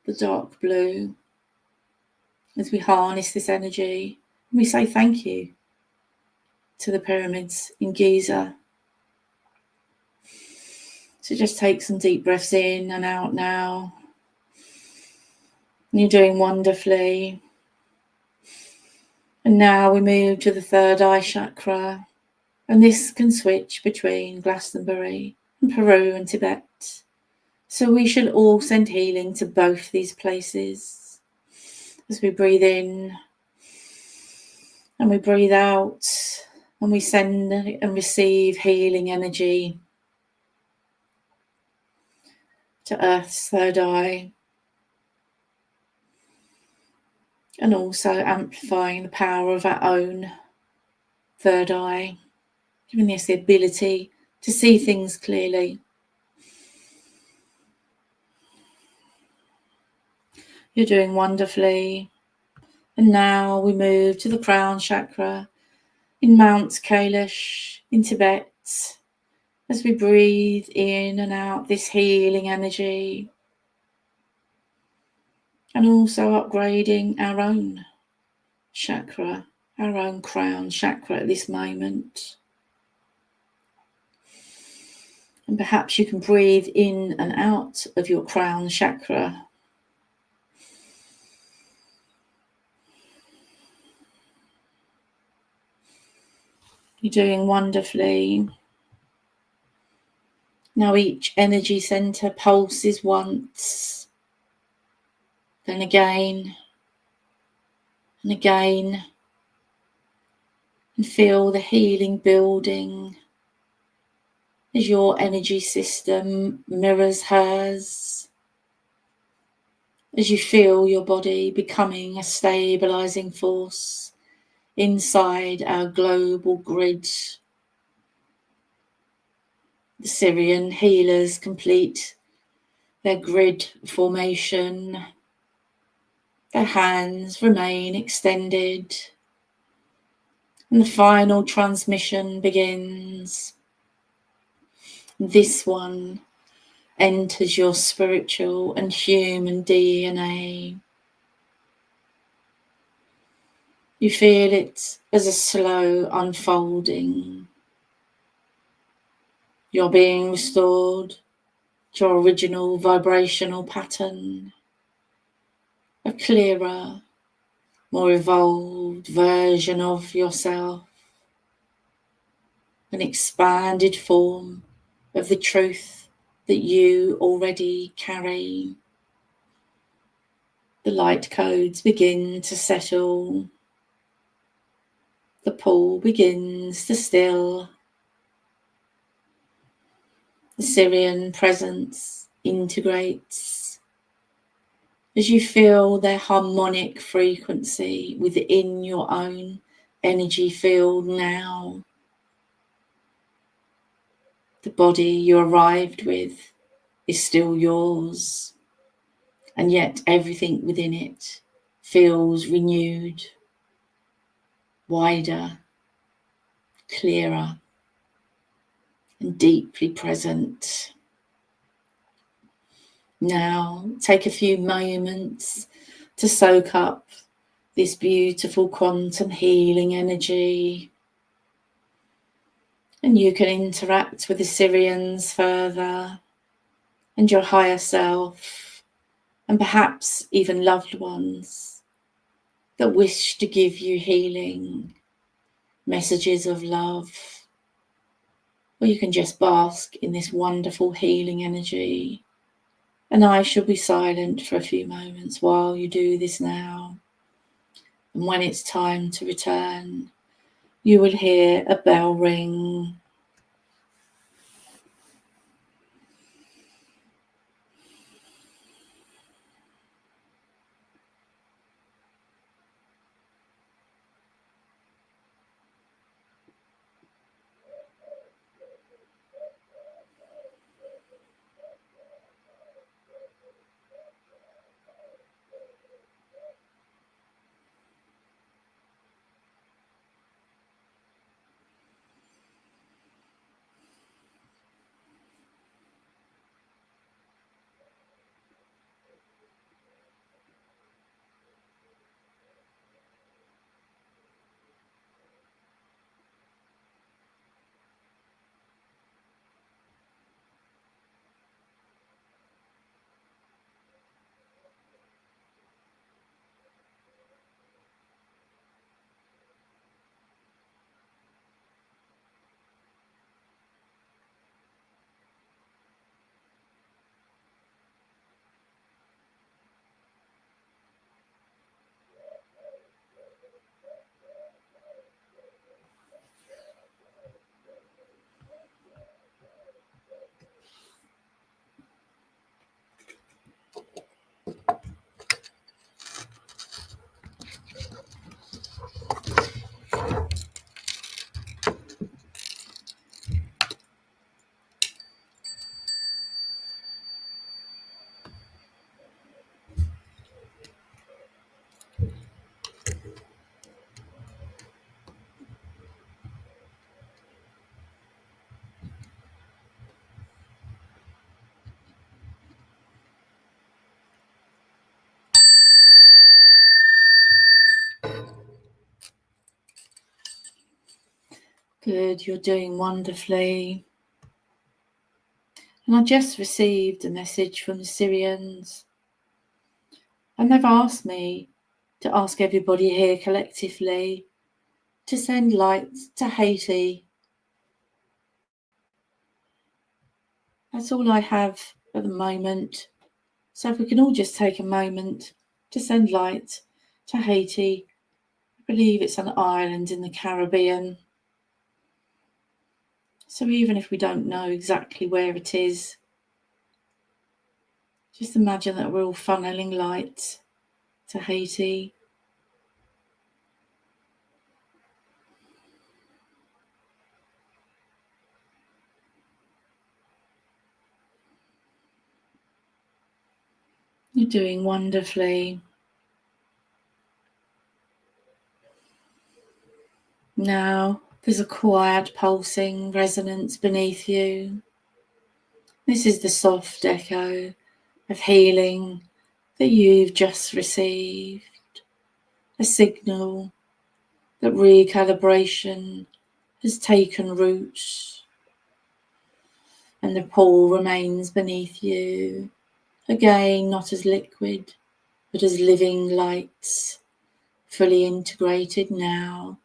the dark blue, as we harness this energy. And we say thank you to the pyramids in Giza. So just take some deep breaths in and out now. And you're doing wonderfully. And now we move to the third eye chakra. And this can switch between Glastonbury and Peru and Tibet. So we should all send healing to both these places. As we breathe in and we breathe out, and we send and receive healing energy to Earth's third eye. And also amplifying the power of our own third eye, giving us the ability to see things clearly. You're doing wonderfully. And now we move to the crown chakra in Mount Kailash in Tibet. As we breathe in and out this healing energy, and also upgrading our own chakra, our own crown chakra at this moment. And perhaps you can breathe in and out of your crown chakra. You're doing wonderfully. Now each energy center pulses once, then again and again, and feel the healing building as your energy system mirrors hers, as you feel your body becoming a stabilizing force inside our global grid. The Sirian healers complete their grid formation. Their hands remain extended, and the final transmission begins. This one enters your spiritual and human DNA. You feel it as a slow unfolding. You're being restored to your original vibrational pattern, a clearer, more evolved version of yourself, an expanded form of the truth that you already carry. The light codes begin to settle. The pool begins to still. The Sirian presence integrates as you feel their harmonic frequency within your own energy field now. The body you arrived with is still yours, and yet everything within it feels renewed, wider, clearer, and deeply present. Now, take a few moments to soak up this beautiful quantum healing energy. And you can interact with the Sirians further and your higher self, and perhaps even loved ones that wish to give you healing, messages of love. Or you can just bask in this wonderful healing energy. And I shall be silent for a few moments while you do this now. And when it's time to return, you will hear a bell ring. Good, you're doing wonderfully. And I just received a message from the Sirians, and they've asked me to ask everybody here collectively to send light to Haiti. That's all I have at the moment. So if we can all just take a moment to send light to Haiti. I believe it's an island in the Caribbean. So even if we don't know exactly where it is, just imagine that we're all funneling light to Haiti. You're doing wonderfully. Now there's a quiet pulsing resonance beneath you. This is the soft echo of healing that you've just received. A signal that recalibration has taken root, and the pool remains beneath you. Again, not as liquid, but as living lights, fully integrated now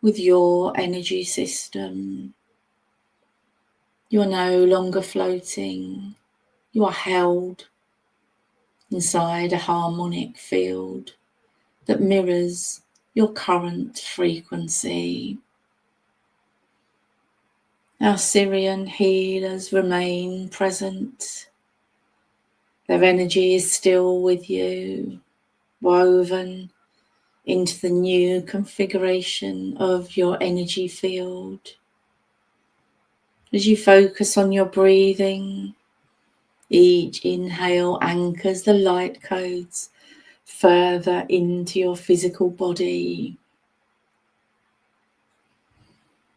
with your energy system. You are no longer floating. You are held inside a harmonic field that mirrors your current frequency. Our Sirian healers remain present. Their energy is still with you, woven into the new configuration of your energy field. As you focus on your breathing, each inhale anchors the light codes further into your physical body.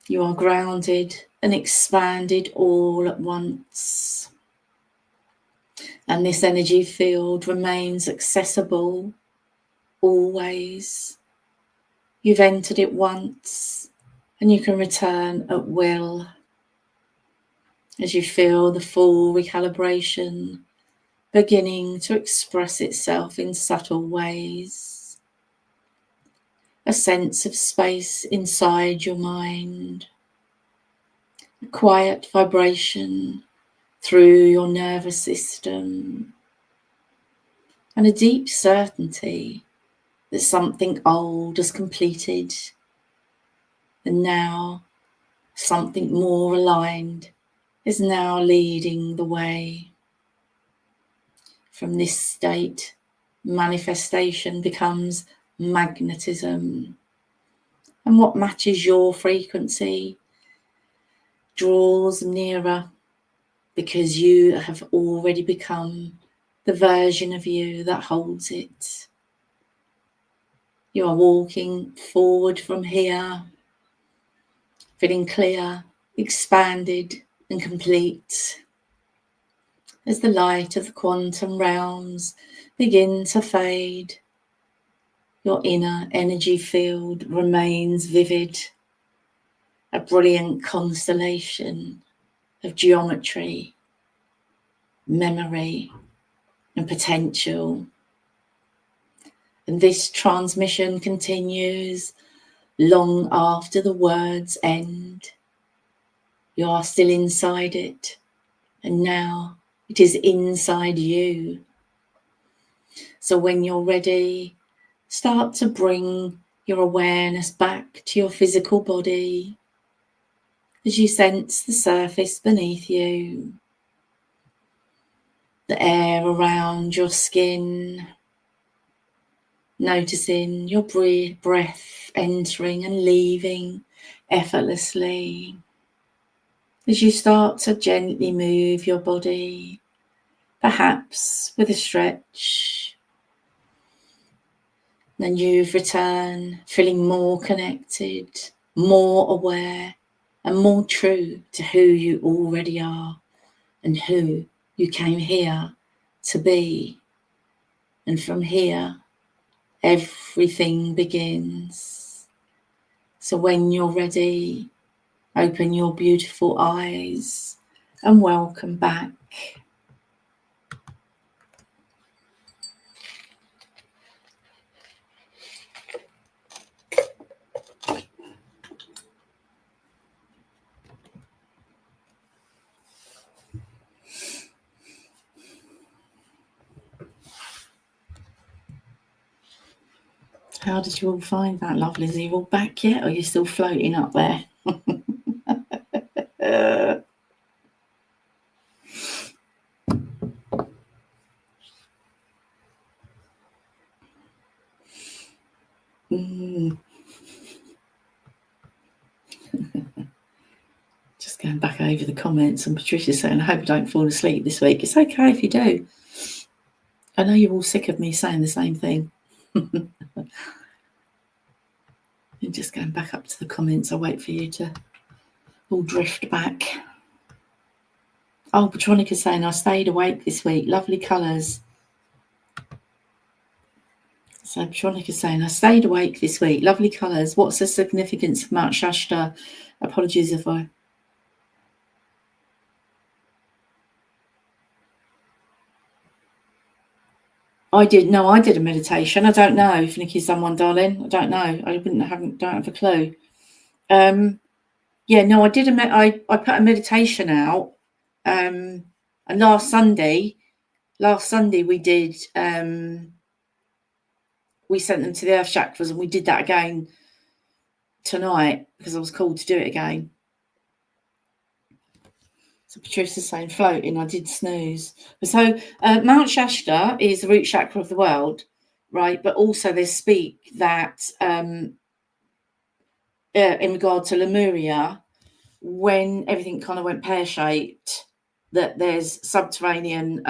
You are grounded and expanded all at once. And this energy field remains accessible always. You've entered it once and you can return at will as you feel the full recalibration beginning to express itself in subtle ways. A sense of space inside your mind, a quiet vibration through your nervous system, and a deep certainty that something old is completed and now something more aligned is now leading the way. From this state, manifestation becomes magnetism, and what matches your frequency draws nearer because you have already become the version of you that holds it. You are walking forward from here, feeling clear, expanded and complete as the light of the quantum realms begin to fade. Your inner energy field remains vivid, a brilliant constellation of geometry, memory and potential. And this transmission continues long after the words end. You are still inside it, and now it is inside you. So when you're ready, start to bring your awareness back to your physical body as you sense the surface beneath you, the air around your skin, noticing your breath entering and leaving effortlessly. As you start to gently move your body, perhaps with a stretch, then you've returned feeling more connected, more aware, and more true to who you already are and who you came here to be. And from here, everything begins. So when you're ready, open your beautiful eyes and welcome back. How did you all find that, lovelies? Are you all back yet, or are you still floating up there? Just going back over the comments, and Patricia's saying, I hope I don't fall asleep this week. It's okay if you do. I know you're all sick of me saying the same thing. And just going back up to the comments, I'll wait for you to all drift back. Oh, Petronica's saying, I stayed awake this week. Lovely colours. So Petronica's saying, I stayed awake this week. Lovely colours. What's the significance of Mount Shasta? Apologies if I did a meditation. I don't know if Nikki's done one, darling. I don't know. I don't have a clue. Yeah, no, I did I put a meditation out. And last Sunday we did we sent them to the earth chakras, and we did that again tonight because I was called to do it again. So Patricia's saying floating, I did snooze. So Mount Shasta is the root chakra of the world, right? But also they speak that in regard to Lemuria, when everything kind of went pear-shaped, that there's subterranean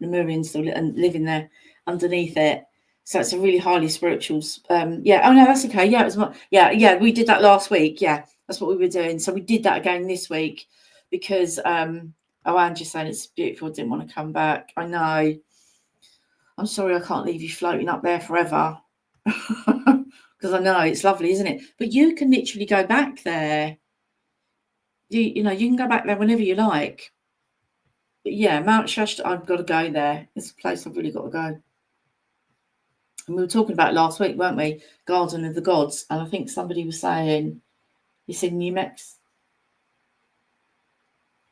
Lemurians still living there underneath it. So it's a really highly spiritual. Yeah. Oh no, that's okay. Yeah, it was. Yeah. We did that last week. Yeah, that's what we were doing. So we did that again this week because oh, Angie's saying it's beautiful. Didn't want to come back. I know. I'm sorry, I can't leave you floating up there forever. Because I know it's lovely, isn't it? But you can literally go back there. You know, you can go back there whenever you like. But yeah, Mount Shasta, I've got to go there. It's a place I've really got to go. And we were talking about last week, weren't we? Garden of the Gods. And I think somebody was saying, it's in New Mexico.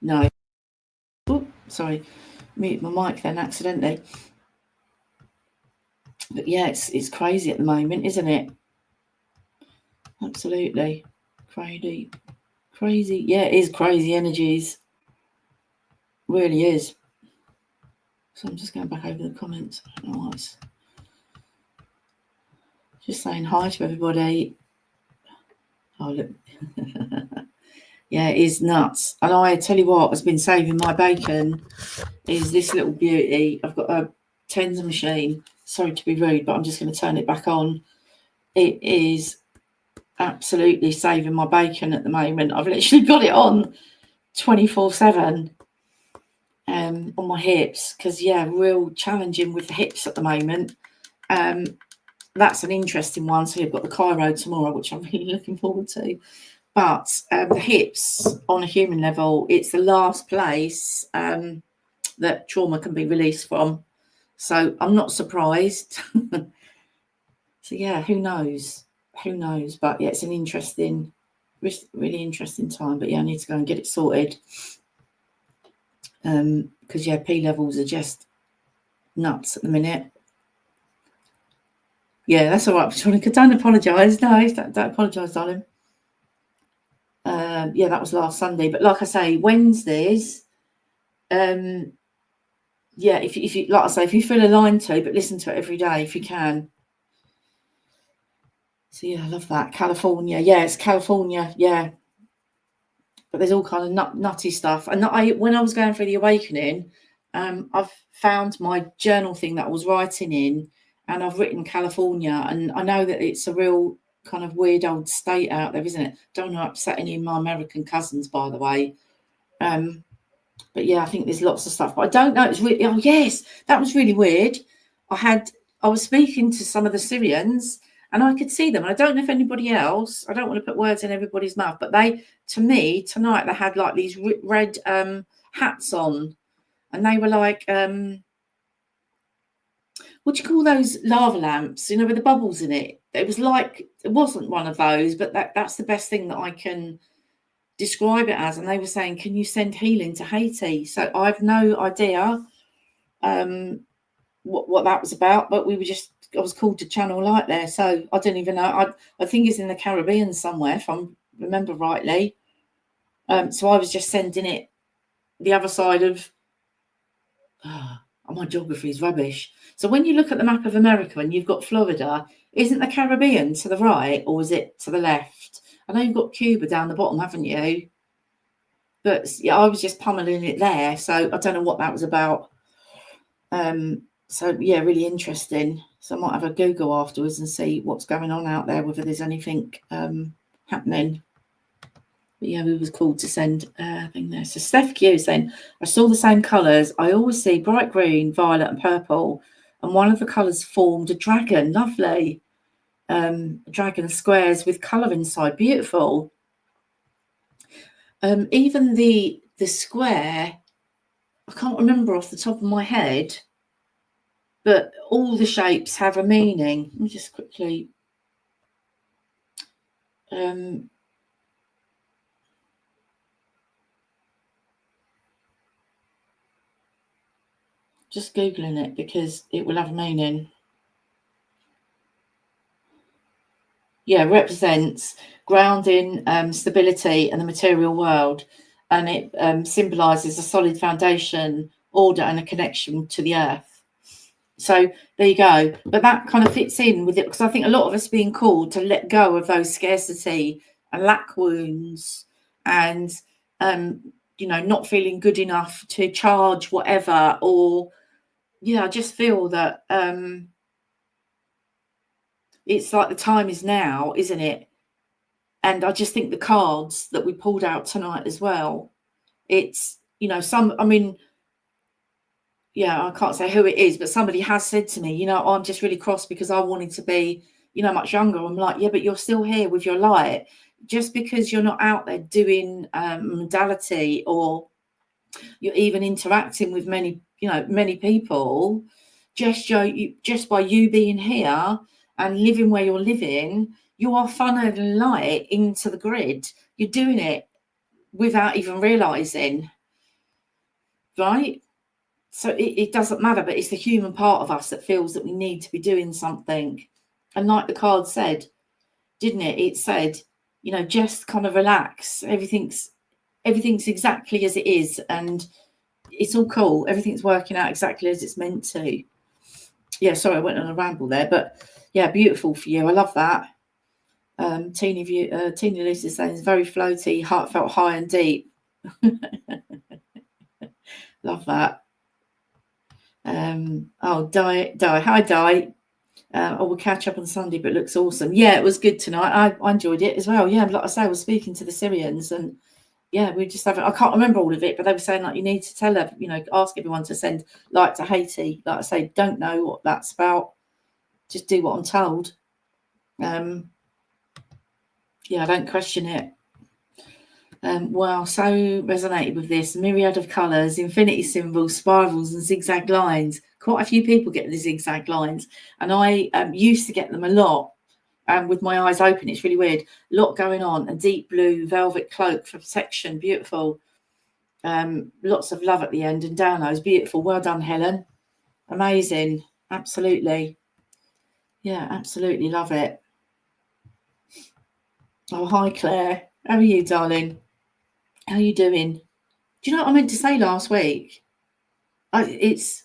No. Oh, sorry. Mute my mic then accidentally. But yeah, it's crazy at the moment, isn't it? Absolutely. Crazy. Yeah, it is crazy energies. Really is. So I'm just going back over the comments. I don't know why it's just saying hi to everybody. Oh, look. Yeah, it is nuts. And I tell you what has been saving my bacon is this little beauty. I've got a tender machine. Sorry to be rude, but I'm just going to turn it back on. It is absolutely saving my bacon at the moment. I've literally got it on 24/7 on my hips because, yeah, real challenging with the hips at the moment. That's an interesting one. So you've got the Cairo tomorrow, which I'm really looking forward to. But the hips on a human level, it's the last place that trauma can be released from. So I'm not surprised. So yeah, who knows? But yeah, it's an interesting, really interesting time. But yeah, I need to go and get it sorted. Because yeah, P levels are just nuts at the minute. Yeah, that's all right, Veronica. Don't apologise. No, don't apologise, darling. Yeah, that was last Sunday. But like I say, Wednesdays, yeah, if you like I say, if you feel aligned to, but listen to it every day if you can. So yeah, I love that. California. Yeah, it's California. Yeah. But there's all kind of nutty stuff. And when I was going through the awakening, I've found my journal thing that I was writing in, and I've written California. And I know that it's a real kind of weird old state out there, isn't it? Don't want to upset any of my American cousins, by the way. But yeah, I think there's lots of stuff. But I don't know. It's really, oh yes, that was really weird. I was speaking to some of the Sirians, and I could see them. I don't know if anybody else, I don't want to put words in everybody's mouth, but to me, tonight, they had like these red hats on, and they were like, what do you call those lava lamps, you know, with the bubbles in it? It was like, it wasn't one of those, but that's the best thing that I can describe it as. And they were saying, can you send healing to Haiti? So I've no idea what that was about, but I was called to channel light there, so I don't even know. I think it's in the Caribbean somewhere, if I remember rightly. So I was just sending it the other side of. My geography is rubbish. So when you look at the map of America and you've got Florida, isn't the Caribbean to the right or is it to the left? I know you've got Cuba down the bottom, haven't you? But yeah, I was just pummeling it there, so I don't know what that was about. So yeah, really interesting. So I might have a Google afterwards and see what's going on out there, whether there's anything happening. But yeah, we was called to send a thing there. So Steph Q is saying, I saw the same colours. I always see bright green, violet and purple. And one of the colours formed a dragon. Lovely. Dragon squares with colour inside. Beautiful. Even the square, I can't remember off the top of my head, but all the shapes have a meaning. Let me just quickly just Googling it because it will have a meaning. Yeah, represents grounding, stability and the material world. And it symbolises a solid foundation, order and a connection to the earth. So there you go. But that kind of fits in with it because I think a lot of us are being called to let go of those scarcity and lack wounds and, not feeling good enough to charge whatever. Or, yeah, I just feel that it's like the time is now, isn't it? And I just think the cards that we pulled out tonight as well, it's, you know, I mean, yeah, I can't say who it is, but somebody has said to me, you know, I'm just really cross because I wanted to be, you know, much younger. I'm like, yeah, but you're still here with your light. Just because you're not out there doing modality, or you're even interacting with many people, just by you being here and living where you're living, you are funneling light into the grid. You're doing it without even realizing, right? So it doesn't matter, but it's the human part of us that feels that we need to be doing something. And like the card said, didn't it? It said, you know, just kind of relax. Everything's exactly as it is, and it's all cool. Everything's working out exactly as it's meant to. Yeah, sorry, I went on a ramble there, but yeah, beautiful for you. I love that. Tina Lucy is saying it's very floaty, heartfelt, high and deep. Love that. Oh, Di, hi Di. We'll catch up on Sunday, but it looks awesome. Yeah, it was good tonight. I enjoyed it as well. Yeah, like I say, I was speaking to the Sirians, and yeah, we just haven't. I can't remember all of it, but they were saying like you need to tell her, you know, ask everyone to send light to Haiti. Like I say, don't know what that's about. Just do what I'm told. Yeah, I don't question it. Wow, so resonated with this. Myriad of colours, infinity symbols, spirals and zigzag lines. Quite a few people get the zigzag lines, and I used to get them a lot with my eyes open. It's really weird. A lot going on. A deep blue velvet cloak for protection. Beautiful. Lots of love at the end, and downloads. Beautiful. Well done, Helen. Amazing. Absolutely. Yeah, absolutely love it. Oh, hi, Claire. How are you, darling? How are you doing? Do you know what I meant to say last week? Is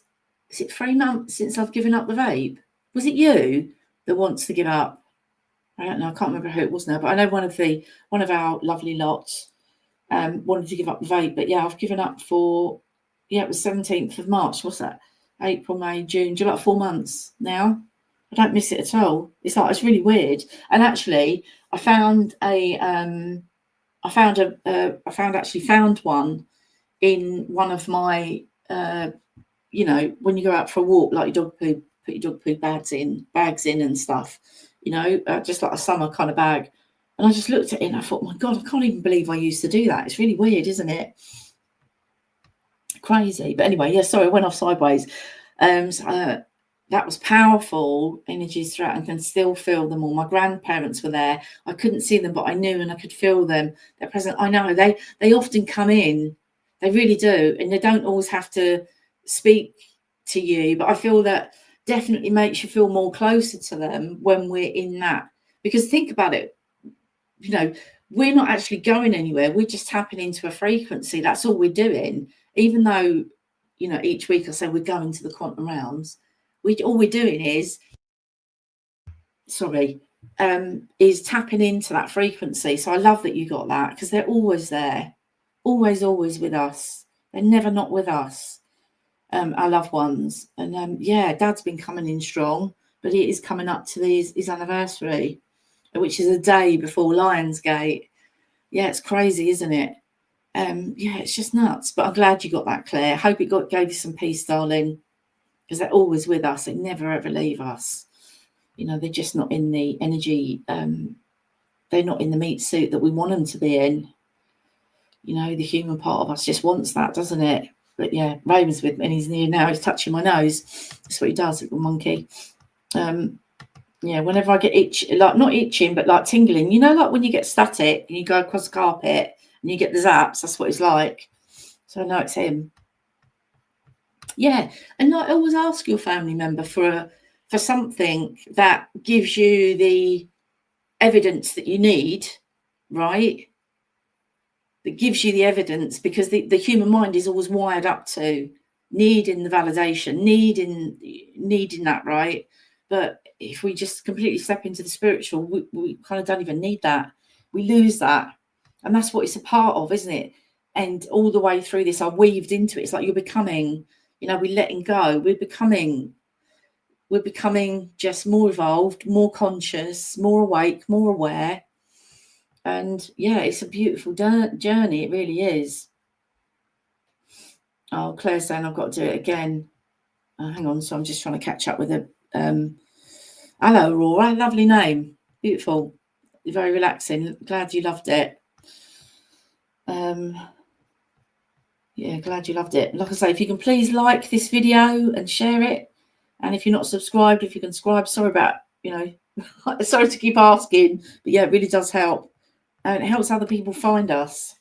it 3 months since I've given up the vape? Was it you that wants to give up? I don't know. I can't remember who it was now, but I know one of our lovely lots wanted to give up the vape. But yeah, I've given up for, yeah, it was 17th of March. What's that? April, May, June, July, 4 months now. I don't miss it at all. It's like, it's really weird. And actually, I found one in one of my, you know, when you go out for a walk, like your dog poo, put your dog poo bags in and stuff, you know, just like a summer kind of bag. And I just looked at it and I thought, my God, I can't even believe I used to do that. It's really weird, isn't it? Crazy. But anyway, yeah, sorry, I went off sideways. That was powerful energies throughout, and can still feel them all. My grandparents were there. I couldn't see them, but I knew and I could feel them. They're present. I know they often come in. They really do. And they don't always have to speak to you, but I feel that definitely makes you feel more closer to them when we're in that. Because think about it, you know, we're not actually going anywhere. We're just tapping into a frequency. That's all we're doing. Even though, you know, each week I say we're going to the quantum realms, all we're doing is tapping into that frequency. So I love that you got that, because they're always there, always with us. They're never not with us, our loved ones. And yeah, Dad's been coming in strong, but he is coming up to his anniversary, which is a day before Lionsgate. Yeah, it's crazy, isn't it? Yeah, it's just nuts. But I'm glad you got that, Claire. Hope it gave you some peace, darling, because they're always with us. They never ever leave us. You know, they're just not in the energy. They're not in the meat suit that we want them to be in. You know, the human part of us just wants that, doesn't it? But yeah, Raymond's with me and he's near now. He's touching my nose. That's what he does, little monkey. Yeah, whenever I get itchy, like not itching, but like tingling, you know, like when you get static and you go across the carpet and you get the zaps, that's what it's like. So I know it's him. Yeah, and not always ask your family member for something that gives you the evidence that you need, right? That gives you the evidence, because the human mind is always wired up to needing the validation, needing that, right? But if we just completely step into the spiritual, we kind of don't even need that. We lose that. And that's what it's a part of, isn't it? And all the way through this, I weaved into it. It's like you're becoming, you know, we're letting go. We're becoming we're becoming just more evolved, more conscious, more awake, more aware. And yeah, it's a beautiful journey. It really is. Oh, Claire's saying I've got to do it again. Hang on. So I'm just trying to catch up with her. Hello, Aurora. Lovely name. Beautiful. Very relaxing. Glad you loved it. Yeah, glad you loved it. Like I say, if you can please like this video and share it. And if you're not subscribed, if you can subscribe, sorry about, sorry to keep asking, but yeah, it really does help. And it helps other people find us.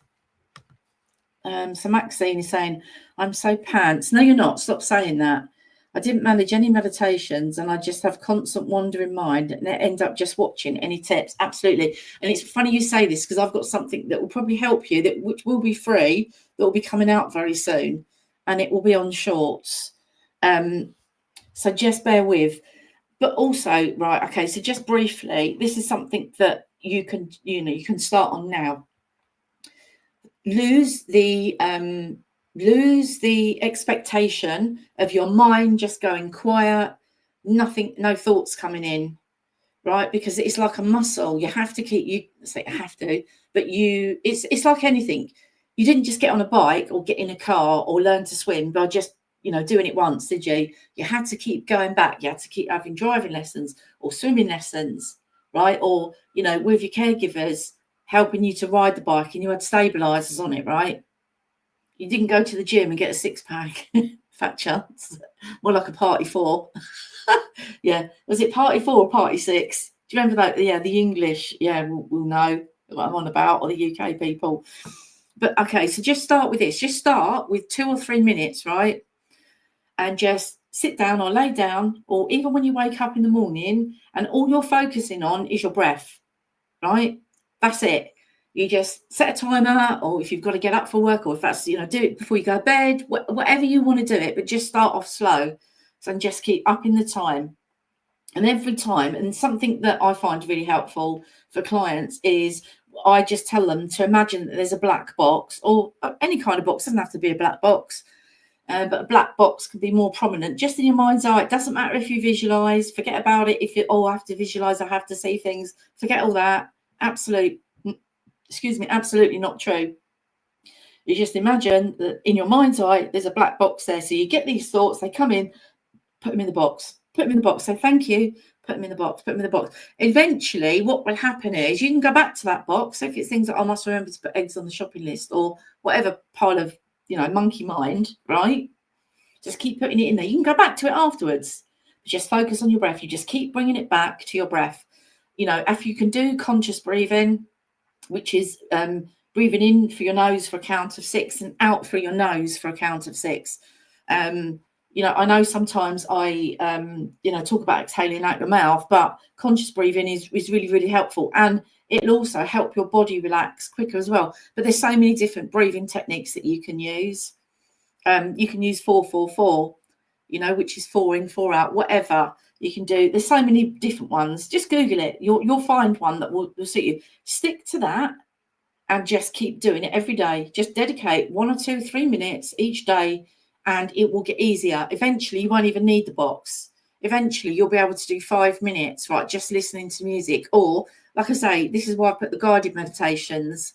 So Maxine is saying, I'm so pants. No, you're not. Stop saying that. I didn't manage any meditations and I just have constant wandering mind and end up just watching. Any tips? Absolutely. And it's funny you say this because I've got something that will probably help you, which will be free, that will be coming out very soon. And it will be on shorts. So just bear with. But also, right, okay, so just briefly, this is something that you can start on now. Lose the expectation of your mind just going quiet, nothing, no thoughts coming in, right? Because it's like a muscle. You have to keep, but it's like anything. You didn't just get on a bike or get in a car or learn to swim by just, doing it once, did you? You had to keep going back. You had to keep having driving lessons or swimming lessons, right? Or, with your caregivers helping you to ride the bike and you had stabilizers on it, right? You didn't go to the gym and get a six-pack. Fat chance. More like a party 4. Yeah. Was it party 4 or party 6? Do you remember that? Yeah, the English. Yeah, we'll know what I'm on about, or the UK people. But okay, so just start with this. Just start with 2 or 3 minutes, right? And just sit down or lay down, or even when you wake up in the morning and all you're focusing on is your breath, right? That's it. You just set a timer, or if you've got to get up for work, or if that's, do it before you go to bed, whatever you want to do it, but just start off slow. So, and just keep upping the time. And every time, and something that I find really helpful for clients is I just tell them to imagine that there's a black box, or any kind of box, doesn't have to be a black box, but a black box can be more prominent just in your mind's eye. It doesn't matter if you visualize, forget about it. If you, I have to visualize, I have to see things, forget all that. Absolutely not true. You just imagine that in your mind's eye, there's a black box there. So you get these thoughts, they come in, put them in the box, say thank you, put them in the box, Eventually, what will happen is you can go back to that box. So if it's things that I must remember to put eggs on the shopping list or whatever pile of, monkey mind, right? Just keep putting it in there. You can go back to it afterwards. Just focus on your breath. You just keep bringing it back to your breath. If you can do conscious breathing, which is breathing in through your nose for a count of 6 and out through your nose for a count of 6. I know sometimes I, talk about exhaling out your mouth, but conscious breathing is really, really helpful. And it'll also help your body relax quicker as well. But there's so many different breathing techniques that you can use. You can use 4-4-4, which is 4 in, 4 out, whatever you can do. There's so many different ones. Just Google it. You'll find one that will suit you. Stick to that and just keep doing it every day. Just dedicate 1 or 2, 3 minutes each day and it will get easier. Eventually, you won't even need the box. Eventually, you'll be able to do 5 minutes, right, just listening to music. Or, like I say, this is why I put the guided meditations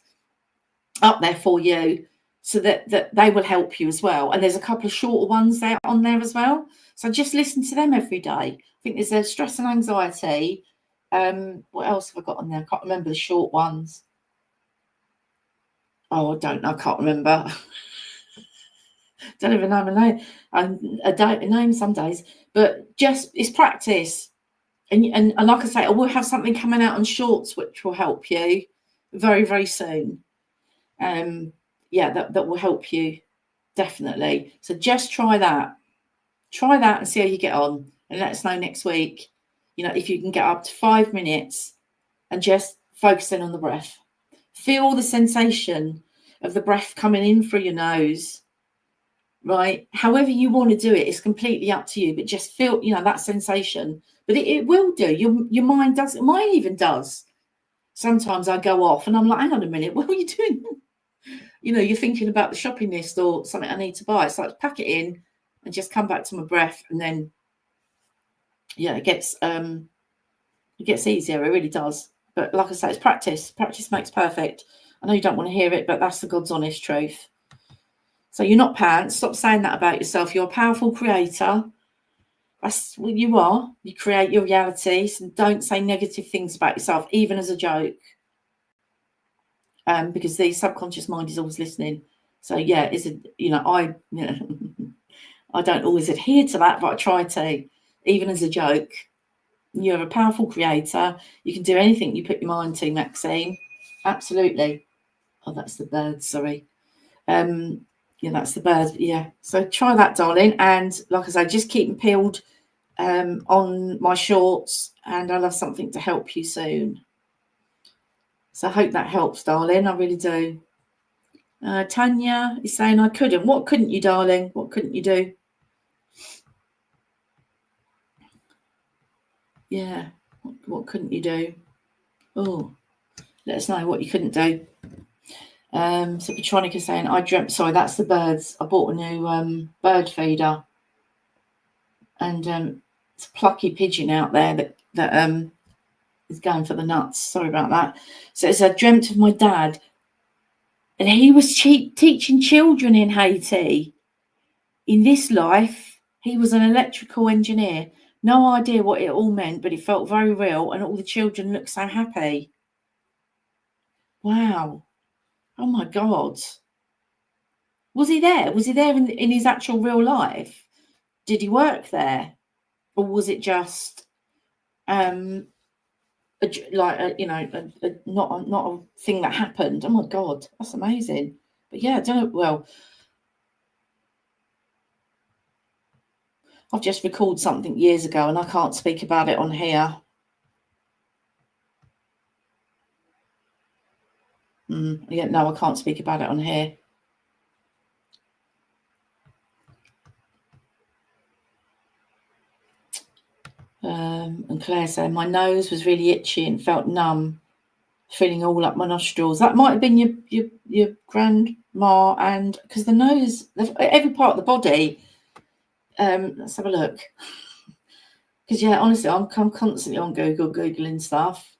up there for you, so that they will help you as well. And there's a couple of shorter ones there on there as well. So just listen to them every day. I think there's a stress and anxiety. What else have I got on there? I can't remember the short ones. Oh, I don't know. I can't remember. Don't even know my name. I don't name some days, but just it's practice. And like I say, I will have something coming out on shorts which will help you very, very soon. That will help you definitely. So just try that and see how you get on, and let us know next week, if you can get up to 5 minutes and just focusing on the breath. Feel the sensation of the breath coming in through your nose, right? However you want to do it, it's completely up to you, but just feel, that sensation. But it will do. Your mind does. Mine even does. Sometimes I go off and I'm like, hang on a minute, what are you doing? You're thinking about the shopping list or something I need to buy. So I pack it in and just come back to my breath, and then yeah, it gets easier. It really does. But like I say, it's practice. Practice makes perfect. I know you don't want to hear it, but that's the God's honest truth. So you're not pants. Stop saying that about yourself. You're a powerful creator. That's what you are. You create your reality. So don't say negative things about yourself, even as a joke. Because the subconscious mind is always listening. So yeah, I don't always adhere to that, but I try to, even as a joke. You're a powerful creator. You can do anything you put your mind to, Maxine. Absolutely. Oh, that's the bird. Sorry. Yeah, that's the bird. Yeah. So try that, darling. And like I say, just keep them peeled on my shorts, and I'll have something to help you soon. So I hope that helps, darling. I really do. Tanya is saying I couldn't. What couldn't you, darling? What couldn't you do? Yeah. What couldn't you do? Oh, let us know what you couldn't do. So Petronica is saying I dreamt. Sorry, that's the birds. I bought a new bird feeder, and it's a plucky pigeon out there that is going for the nuts. Sorry about that. So it's I dreamt of my dad, and he was teaching children in Haiti. In this life, he was an electrical engineer. No idea what it all meant, but it felt very real, and all the children looked so happy. Wow. Oh my God. Was he there? Was he there in his actual real life? Did he work there? Or was it just not a thing that happened? Oh my God, that's amazing. But yeah, I don't know. Well, I've just recorded something years ago and I can't speak about it on here. Yeah, no, I can't speak about it on here. And Claire said my nose was really itchy and felt numb, filling all up my nostrils. That might have been your grandma, and because the nose, every part of the body. Let's have a look. Because yeah, honestly, I'm constantly on Google, googling stuff.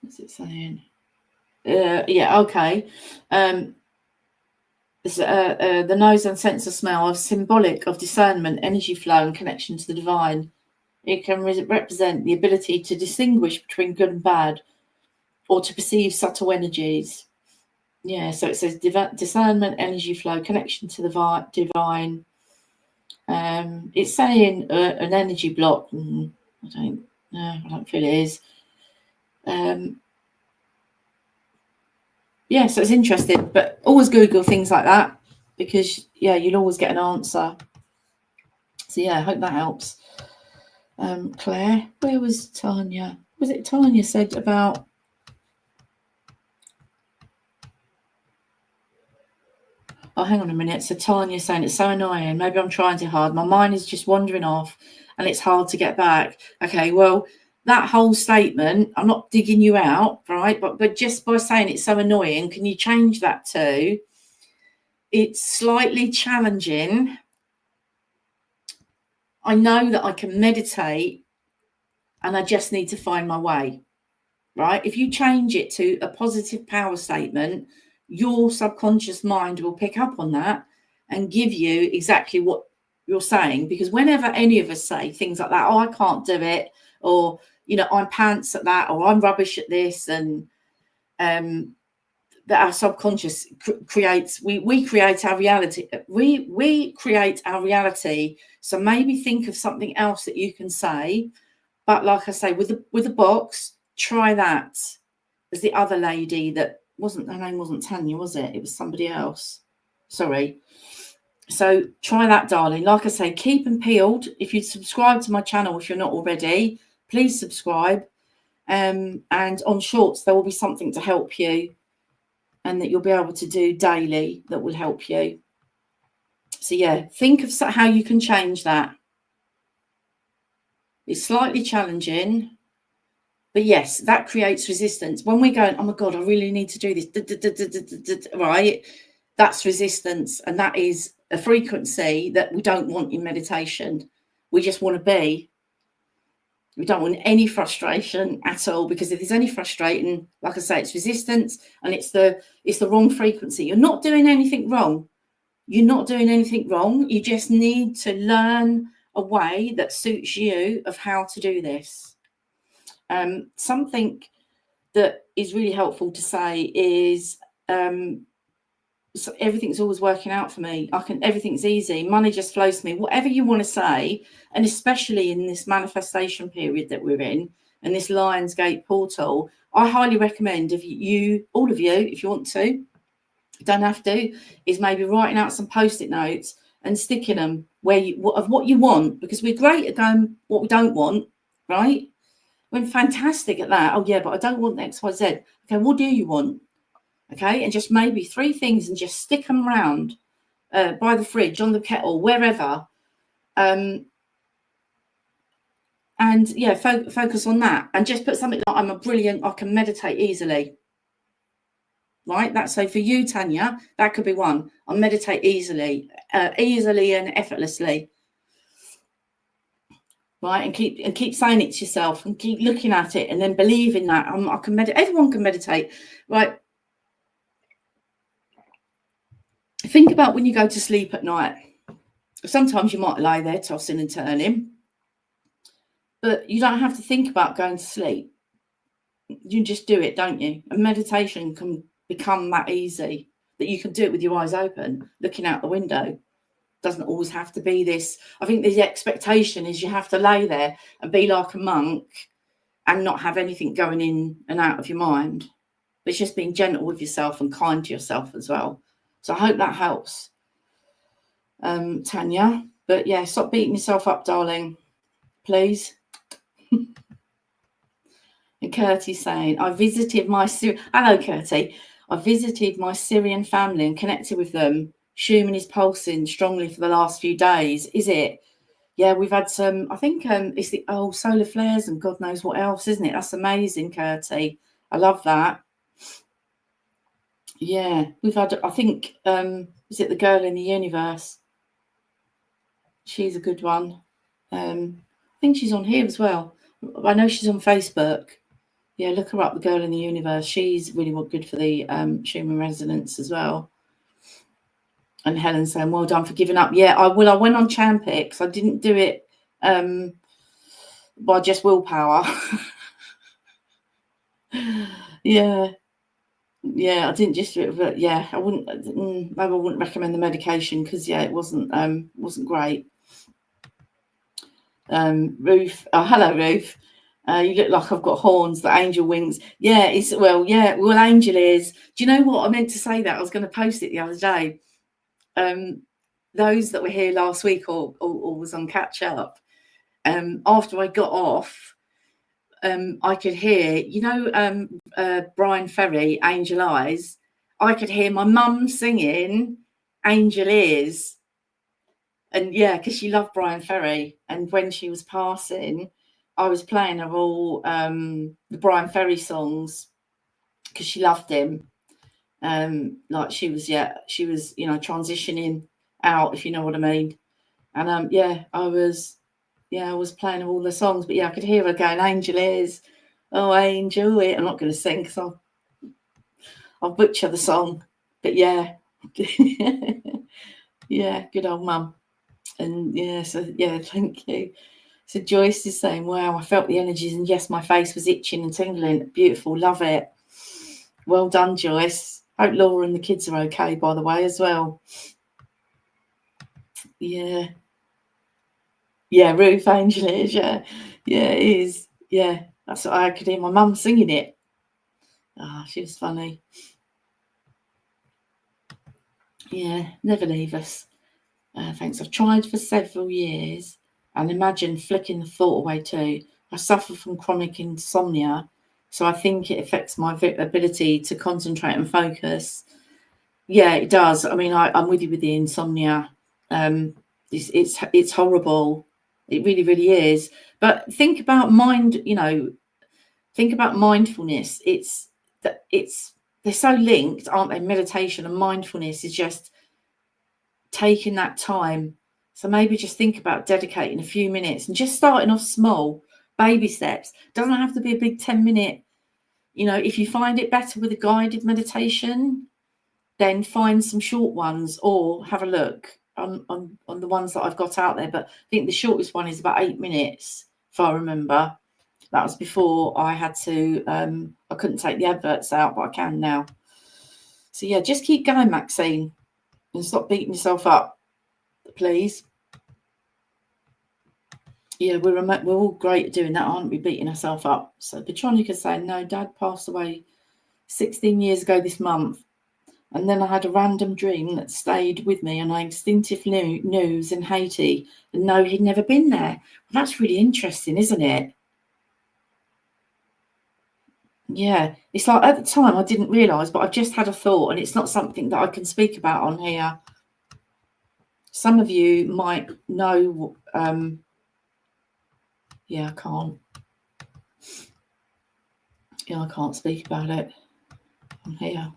What's it saying? Yeah, okay. The nose and sense of smell are symbolic of discernment, energy flow, and connection to the divine. It can represent the ability to distinguish between good and bad, or to perceive subtle energies. Yeah, so it says discernment, energy flow, connection to the divine. It's saying an energy block. I don't feel it is. Yeah, so it's interesting, but always Google things like that because yeah, you'll always get an answer. So yeah, I hope that helps. Claire, where was Tanya? Was it Tanya said about? Oh, hang on a minute. So Tanya's saying it's so annoying. Maybe I'm trying too hard. My mind is just wandering off and it's hard to get back. Okay, well, that whole statement, I'm not digging you out, right? But just by saying it's so annoying, can you change that to it's slightly challenging? I know that I can meditate and I just need to find my way, right? If you change it to a positive power statement, your subconscious mind will pick up on that and give you exactly what you're saying. Because whenever any of us say things like that, oh, I can't do it, or, I'm pants at that, or I'm rubbish at this, and that our subconscious creates, we create our reality. We create our reality. So maybe think of something else that you can say. But like I say, with the box, try that. There's the other lady that her name wasn't Tanya, was it? It was somebody else. Sorry. So try that, darling. Like I say, keep them peeled. If you subscribe to my channel, if you're not already, please subscribe. And on shorts, there will be something to help you and that you'll be able to do daily that will help you. So yeah, think of how you can change that. It's slightly challenging, but yes, that creates resistance. When we're going, oh my God, I really need to do this, right? That's resistance, and that is a frequency that we don't want in meditation. We just want to be. We don't want any frustration at all, because if there's any frustrating, like I say, it's resistance, and it's the wrong frequency. You're not doing anything wrong. You're not doing anything wrong. You just need to learn a way that suits you of how to do this. Something that is really helpful to say is so everything's always working out for me. Everything's easy. Money just flows to me. Whatever you want to say, and especially in this manifestation period that we're in, and this Lionsgate portal, I highly recommend, if you, all of you, if you want to, you don't have to, is maybe writing out some post-it notes and sticking them where of what you want, because we're great at going what we don't want, right? We're fantastic at that. Oh yeah, but I don't want X, Y, Z. Okay, what do you want? Okay, and just maybe 3 things, and just stick them around by the fridge, on the kettle, wherever. And yeah, focus on that, and just put something like, I can meditate easily. Right, that's so for you, Tanya, that could be one. I meditate easily and effortlessly. Right, and keep saying it to yourself, and keep looking at it, and then believe in that. I can meditate. Everyone can meditate, right? Think about when you go to sleep at night. Sometimes you might lie there tossing and turning, but you don't have to think about going to sleep. You just do it, don't you? And meditation can become that easy that you can do it with your eyes open, looking out the window. Doesn't always have to be this. I think the expectation is you have to lay there and be like a monk and not have anything going in and out of your mind. But it's just being gentle with yourself and kind to yourself as well. So I hope that helps, Tanya. But yeah, stop beating yourself up, darling, please. And Curtie's saying, I visited my hello, Curtie. I visited my Sirian family and connected with them. Schumann is pulsing strongly for the last few days. Is it? Yeah, we've had some, I think it's the solar flares and God knows what else, isn't it? That's amazing, Curtie. I love that. Yeah, we've had, I think, is it the Girl in the Universe? She's a good one. I think she's on here as well. I know she's on Facebook. Yeah, look her up, the Girl in the Universe. She's really good for the Schumann resonance as well. And Helen saying, well done for giving up. Yeah, I went on Champix. I didn't do it by just willpower. Yeah, I didn't just do it, but yeah, I wouldn't. Maybe I wouldn't recommend the medication, because yeah, it wasn't great. Ruth, hello, Ruth. You look like I've got horns, the angel wings. Yeah, well, angel ears. Do you know what? I meant to say that. I was going to post it the other day. Those that were here last week or was on catch up, after I got off, I could hear, Brian Ferry, Angel Eyes. I could hear my mum singing Angel Ears. And yeah, because she loved Brian Ferry. And when she was passing, I was playing her all the Brian Ferry songs, because she loved him. Like she was transitioning out, if you know what I mean. And I was playing her all the songs, but yeah, I could hear her going, Angel Ears, oh Angel Ears. I'm not going to sing because I'll butcher the song, but yeah. Yeah, good old mum. And yeah, so yeah, thank you. So Joyce is saying, wow, I felt the energies, and yes, my face was itching and tingling. Beautiful, love it. Well done, Joyce. Hope Laura and the kids are okay, by the way, as well. Yeah, Ruth Angel is, yeah, it is. Yeah, that's what I could hear my mum singing it. She was funny. Yeah, never leave us. Thanks. I've tried for several years, and imagine flicking the thought away too. I suffer from chronic insomnia, so I think it affects my ability to concentrate and focus. Yeah, it does. I mean, I'm with you with the insomnia. It's horrible. It really, really is. But think about think about mindfulness. They're so linked, aren't they? Meditation and mindfulness is just taking that time. So maybe just think about dedicating a few minutes and just starting off small, baby steps. Doesn't have to be a big 10-minute. You know, if you find it better with a guided meditation, then find some short ones or have a look on the ones that I've got out there. But I think the shortest one is about 8 minutes, if I remember. That was before I had to, I couldn't take the adverts out, but I can now. So yeah, just keep going, Maxine, and stop beating yourself up, please. Yeah, we're all great at doing that, aren't we? Beating ourselves up. So Petronika's saying, no, Dad passed away 16 years ago this month. And then I had a random dream that stayed with me, and I instinctively knew he was in Haiti and no, he'd never been there. Well, that's really interesting, isn't it? Yeah, it's like at the time I didn't realise, but I've just had a thought, and it's not something that I can speak about on here. Some of you might know. Yeah, I can't. Yeah, I can't speak about it on here.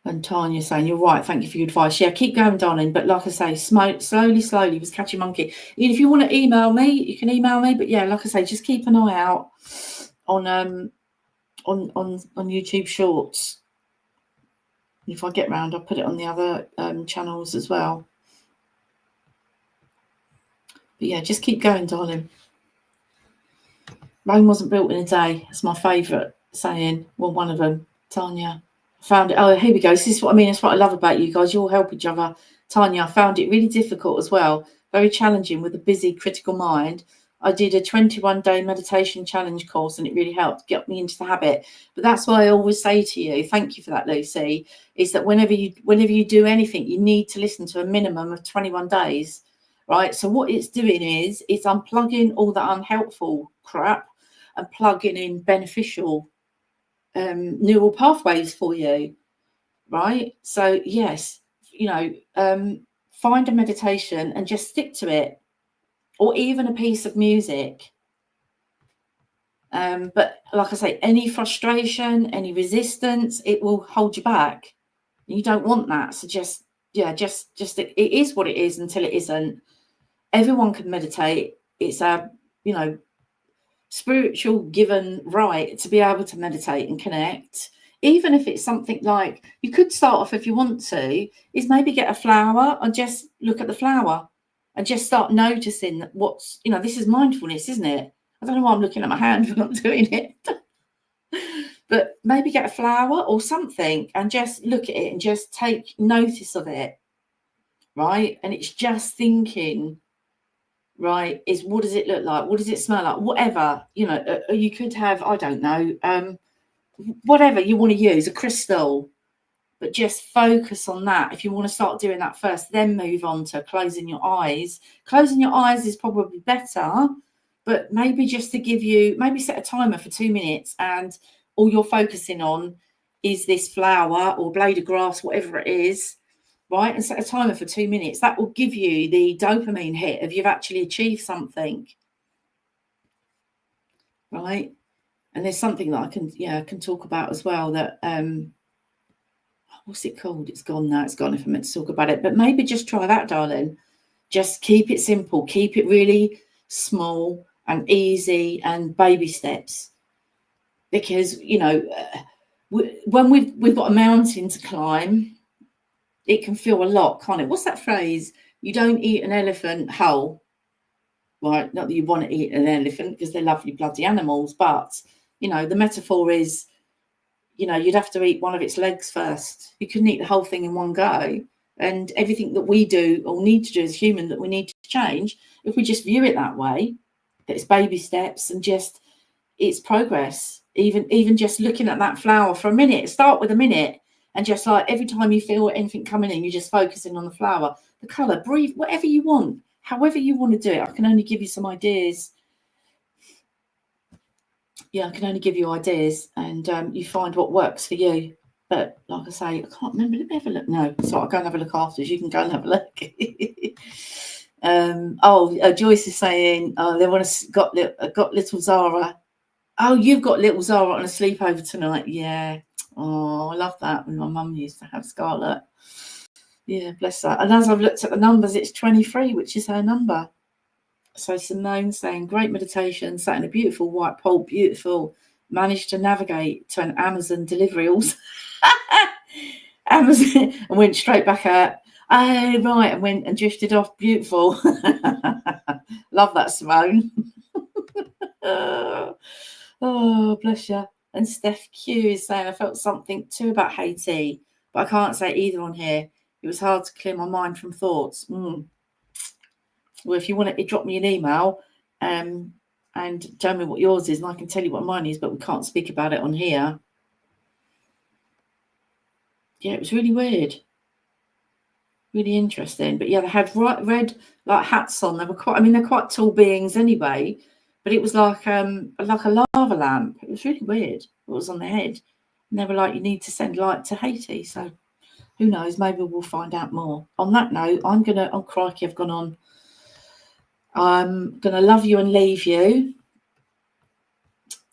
And Tanya saying, you're right, thank you for your advice. Yeah, keep going, darling. But like I say, slowly was catching monkey. And if you want to email me, you can email me. But yeah, like I say, just keep an eye out on YouTube Shorts. If I get round, I'll put it on the other channels as well. But yeah, just keep going, darling. Rome wasn't built in a day. That's my favourite saying. Well, one of them, Tanya. Found it. Oh, here we go. This is what I mean. That's what I love about you guys. You all help each other. Tanya, I found it really difficult as well. Very challenging with a busy, critical mind. I did a 21-day meditation challenge course, and it really helped get me into the habit. But that's why I always say to you, thank you for that, Lucy, is that whenever you do anything, you need to listen to a minimum of 21 days, right? So what it's doing is it's unplugging all the unhelpful crap and plugging in beneficial neural pathways for you, right? So yes, you know, find a meditation and just stick to it, or even a piece of music. But like I say, any frustration, any resistance, it will hold you back. You don't want that. So just it is what it is until it isn't. Everyone can meditate. It's a, you know, spiritual given right to be able to meditate and connect. Even if it's something like, you could start off, if you want to, is maybe get a flower and just look at the flower and just start noticing that what's, you know, this is mindfulness, isn't it? I don't know why I'm looking at my hand when I'm doing it. But maybe get a flower or something and just look at it and just take notice of it, right? And it's just thinking, right, is what does it look like? What does it smell like? Whatever, you know, you could have, I don't know, whatever you want to use, a crystal, but just focus on that. If you want to start doing that first, then move on to closing your eyes. Closing your eyes is probably better, but maybe just to give you, maybe set a timer for 2 minutes, and all you're focusing on is this flower or blade of grass, whatever it is, right? And set a timer for 2 minutes. That will give you the dopamine hit of you've actually achieved something, right? And there's something that I can talk about as well, that what's it called? It's gone now. It's gone if I meant to talk about it. But maybe just try that, darling. Just keep it simple. Keep it really small and easy and baby steps. Because, you know, when we've got a mountain to climb, it can feel a lot, can't it? What's that phrase? You don't eat an elephant whole. Right? Not that you want to eat an elephant, because they're lovely bloody animals. But, you know, the metaphor is, you know, you'd have to eat one of its legs first. You couldn't eat the whole thing in one go. And everything that we do or need to do as human that we need to change, if we just view it that way, that it's baby steps and just it's progress. Even just looking at that flower for a minute, start with a minute, and just like every time you feel anything coming in, you're just focusing on the flower, the color, breathe, whatever you want, however you want to do it. I can only give you some ideas. Yeah, I can only give you ideas, and you find what works for you. But like I say, I can't remember. Let me have a look. No, so I'll go and have a look afterwards. You can go and have a look. Joyce is saying, they want to got little Zara. Oh, you've got little Zara on a sleepover tonight. Yeah. Oh, I love that when my mum used to have Scarlet. Yeah, bless her. And as I've looked at the numbers, it's 23, which is her number. So Simone saying, great meditation, sat in a beautiful white pole, beautiful. Managed to navigate to an Amazon delivery also. Amazon, and went straight back out. Oh, right, and went and drifted off. Beautiful. Love that, Simone. Oh, bless you. And Steph Q is saying, I felt something too about Haiti, but I can't say either on here. It was hard to clear my mind from thoughts. Well, if you want to drop me an email and tell me what yours is, and I can tell you what mine is, but we can't speak about it on here. Yeah, it was really weird. Really interesting. But yeah, they had red like hats on. They were quite, I mean, they're quite tall beings anyway, but it was like a lava lamp. It was really weird. It was on their head. And they were like, you need to send light to Haiti. So who knows? Maybe we'll find out more. On that note, oh crikey, I've gone on. I'm gonna love you and leave you.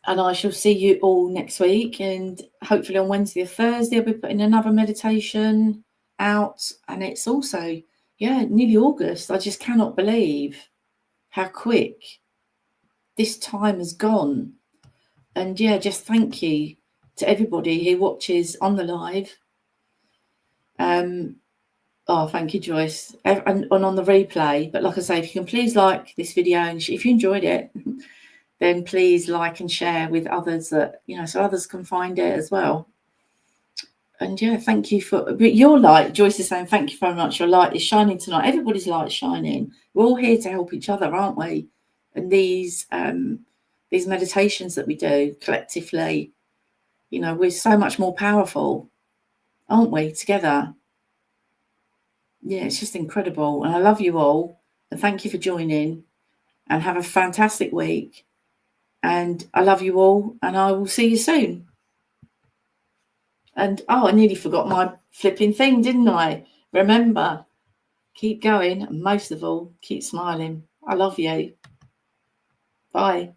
And I shall see you all next week. And hopefully on Wednesday or Thursday, I'll be putting another meditation out. And it's also, nearly August. I just cannot believe how quick this time has gone. And just thank you to everybody who watches on the live. Thank you, Joyce. And on the replay. But like I say, if you can please like this video, and if you enjoyed it, then please like and share with others that, so others can find it as well. And thank you for your light. Joyce is saying, thank you very much. Your light is shining tonight. Everybody's light is shining. We're all here to help each other, aren't we? And these meditations that we do collectively, we're so much more powerful, aren't we, together? Yeah, it's just incredible. And I love you all. And thank you for joining. And have a fantastic week. And I love you all. And I will see you soon. And I nearly forgot my flipping thing, didn't I? Remember, keep going. And most of all, keep smiling. I love you. Bye.